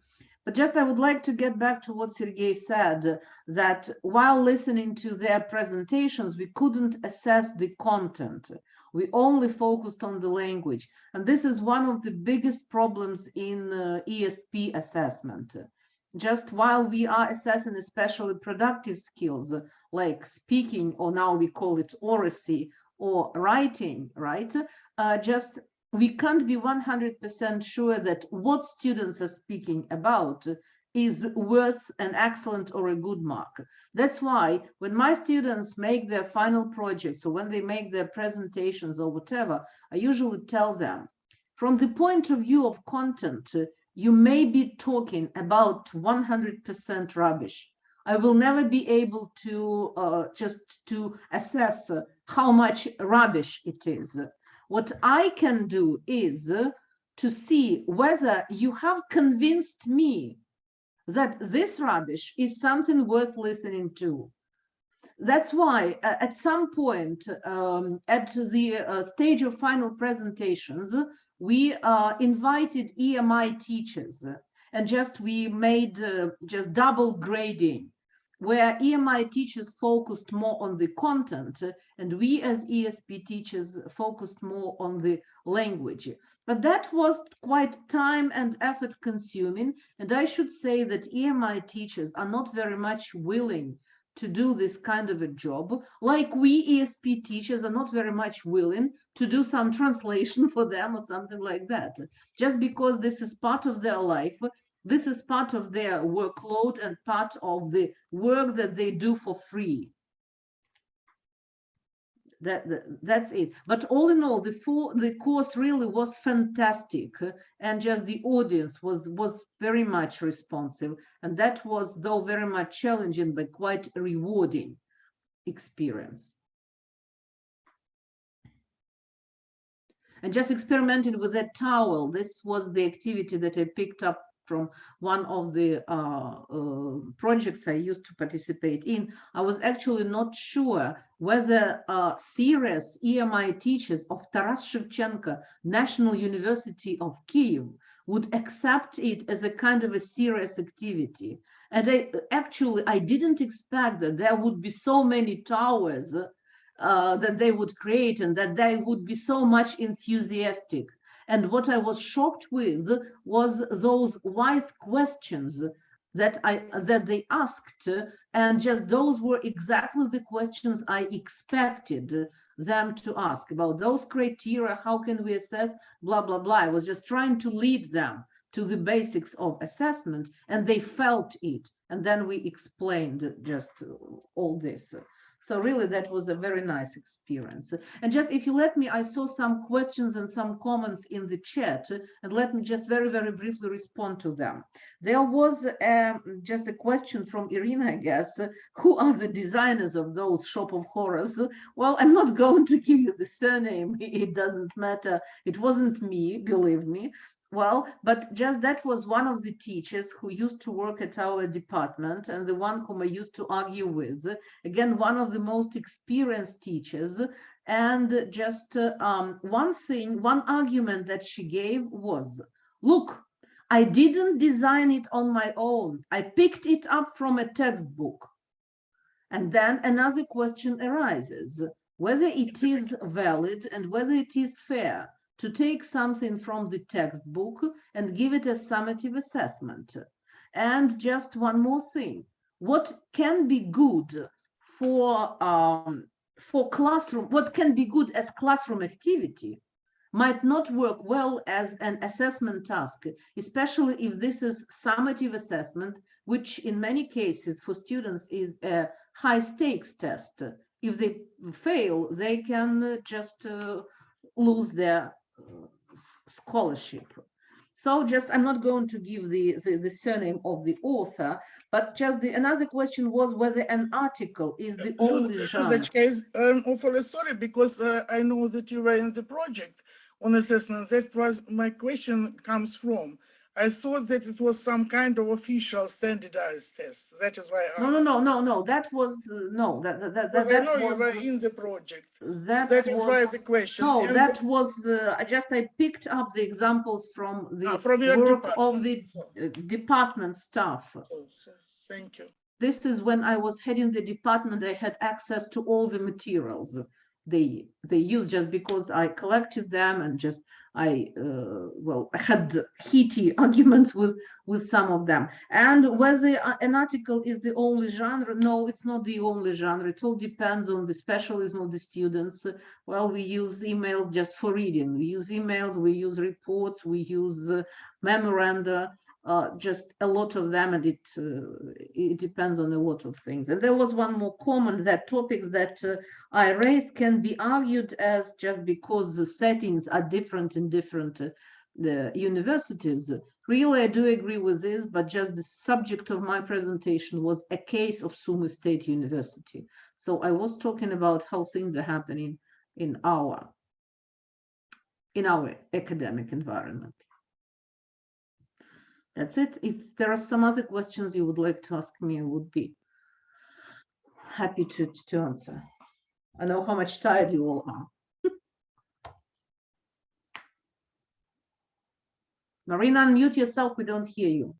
But just I would like to get back to what Sergey said, that while listening to their presentations, we couldn't assess the content. We only focused on the language. And this is one of the biggest problems in ESP assessment. Just while we are assessing especially productive skills like speaking, or now we call it oracy, or writing, right? Just we can't be 100% sure that what students are speaking about is worth an excellent or a good mark. That's why when my students make their final projects or when they make their presentations or whatever, I usually tell them, from the point of view of content, you may be talking about 100% rubbish. I will never be able to just to assess how much rubbish it is. What I can do is to see whether you have convinced me that this rubbish is something worth listening to. That's why at some point at the stage of final presentations, we invited EMI teachers and just we made just double grading, where EMI teachers focused more on the content and we as ESP teachers focused more on the language. But that was quite time and effort consuming. And I should say that EMI teachers are not very much willing to do this kind of a job, like we ESP teachers are not very much willing to do some translation for them or something like that, just because this is part of their life. This is part of their workload and part of the work that they do for free. That's it. But all in all, the course really was fantastic, and just the audience was very much responsive, and that was, though very much challenging, but quite rewarding experience. And just experimenting with that towel, this was the activity that I picked up from one of the projects I used to participate in. I was actually not sure whether serious EMI teachers of Taras Shevchenko National University of Kyiv would accept it as a kind of a serious activity. And I didn't expect that there would be so many towers that they would create and that they would be so much enthusiastic. And what I was shocked with was those wise questions that they asked, and just those were exactly the questions I expected them to ask about those criteria. How can we assess blah blah blah? I was just trying to lead them to the basics of assessment, and they felt it. And then we explained just all this. So really, that was a very nice experience. And just if you let me, I saw some questions and some comments in the chat, and let me just very, very briefly respond to them. There was just a question from Irina, I guess, who are the designers of those Shop of Horrors? Well, I'm not going to give you the surname, it doesn't matter. It wasn't me, believe me. Well, but just that was one of the teachers who used to work at our department and the one whom I used to argue with. Again, one of the most experienced teachers. And just one argument that she gave was, look, I didn't design it on my own. I picked it up from a textbook. And then another question arises, whether it is valid and whether it is fair to take something from the textbook and give it a summative assessment. And just one more thing, what can be good for classroom, what can be good as classroom activity might not work well as an assessment task, especially if this is summative assessment, which in many cases for students is a high stakes test. If they fail, they can just lose their scholarship. So just, I'm not going to give the surname of the author, but just another question was whether an article is the only In genre. that case, I'm awfully sorry because I know that you were in the project on assessment. That was my question comes from. I thought that it was some kind of official standardized test. That is why I asked. No. That was no. Because I know you were in the project. That is why the question. No, And that was I picked up the examples from the from your work of the department. department staff. So thank you. This is when I was heading the department. I had access to all the materials they use, just because I collected them and just I had heated arguments with some of them. And whether an article is the only genre, no, it's not the only genre. It all depends on the specialism of the students. Well, we use emails just for reading. We use emails, we use reports, we use memoranda, just a lot of them, and it depends on a lot of things. And there was one more comment that topics that I raised can be argued as just because the settings are different in different universities. Really, I do agree with this, but just the subject of my presentation was a case of Sumy State University. So I was talking about how things are happening in our academic environment. That's it. If there are some other questions you would like to ask me, I would be happy to answer. I know how much tired you all are. Marina, unmute yourself. We don't hear you.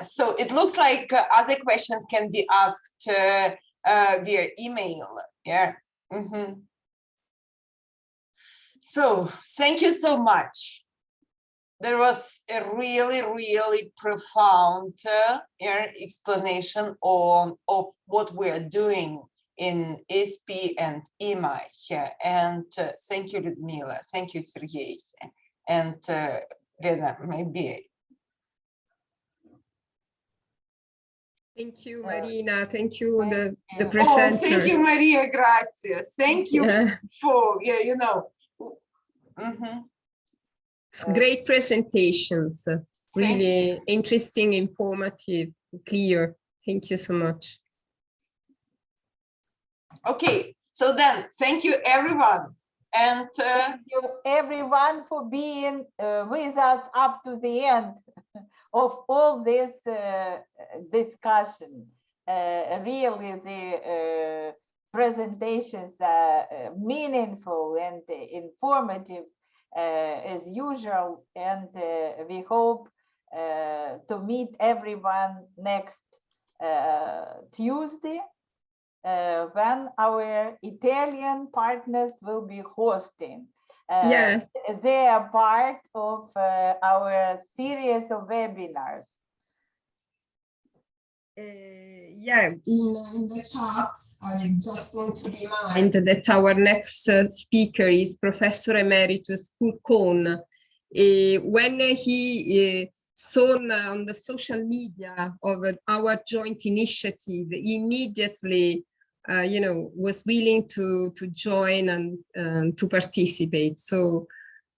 So it looks like other questions can be asked via email. Yeah. So thank you so much. There was a really profound explanation of what we're doing in SP and EMI. And thank you, Ludmila. Thank you, Sergey. And Lena, maybe. Thank you, Marina. Thank you, the presenters. Oh, thank you, Maria. Grazie. Thank you for, you know. Great presentations, really interesting, informative, clear. Thank you so much. Okay, so then thank you everyone, and thank you everyone for being with us up to the end of all this discussion. Really, the presentations are meaningful and informative as usual, and we hope to meet everyone next Tuesday when our Italian partners will be hosting. They are part of our series of webinars. In the chat, I just want to remind that our next speaker is Professor Emeritus QUO. When he saw on the social media of our joint initiative, he immediately, was willing to join and to participate. So,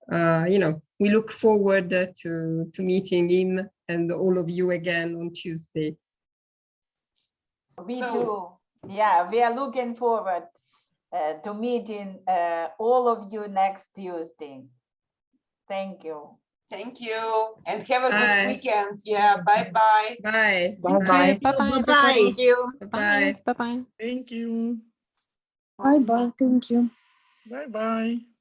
we look forward to meeting him and all of you again on Tuesday. We do. Yeah, we are looking forward to meeting all of you next Tuesday. Thank you. Thank you, and have a good weekend. Yeah, bye-bye. Bye. Bye-bye. Bye-bye. Thank you. Bye. Bye-bye. Thank you. Bye-bye. Thank you. Bye-bye.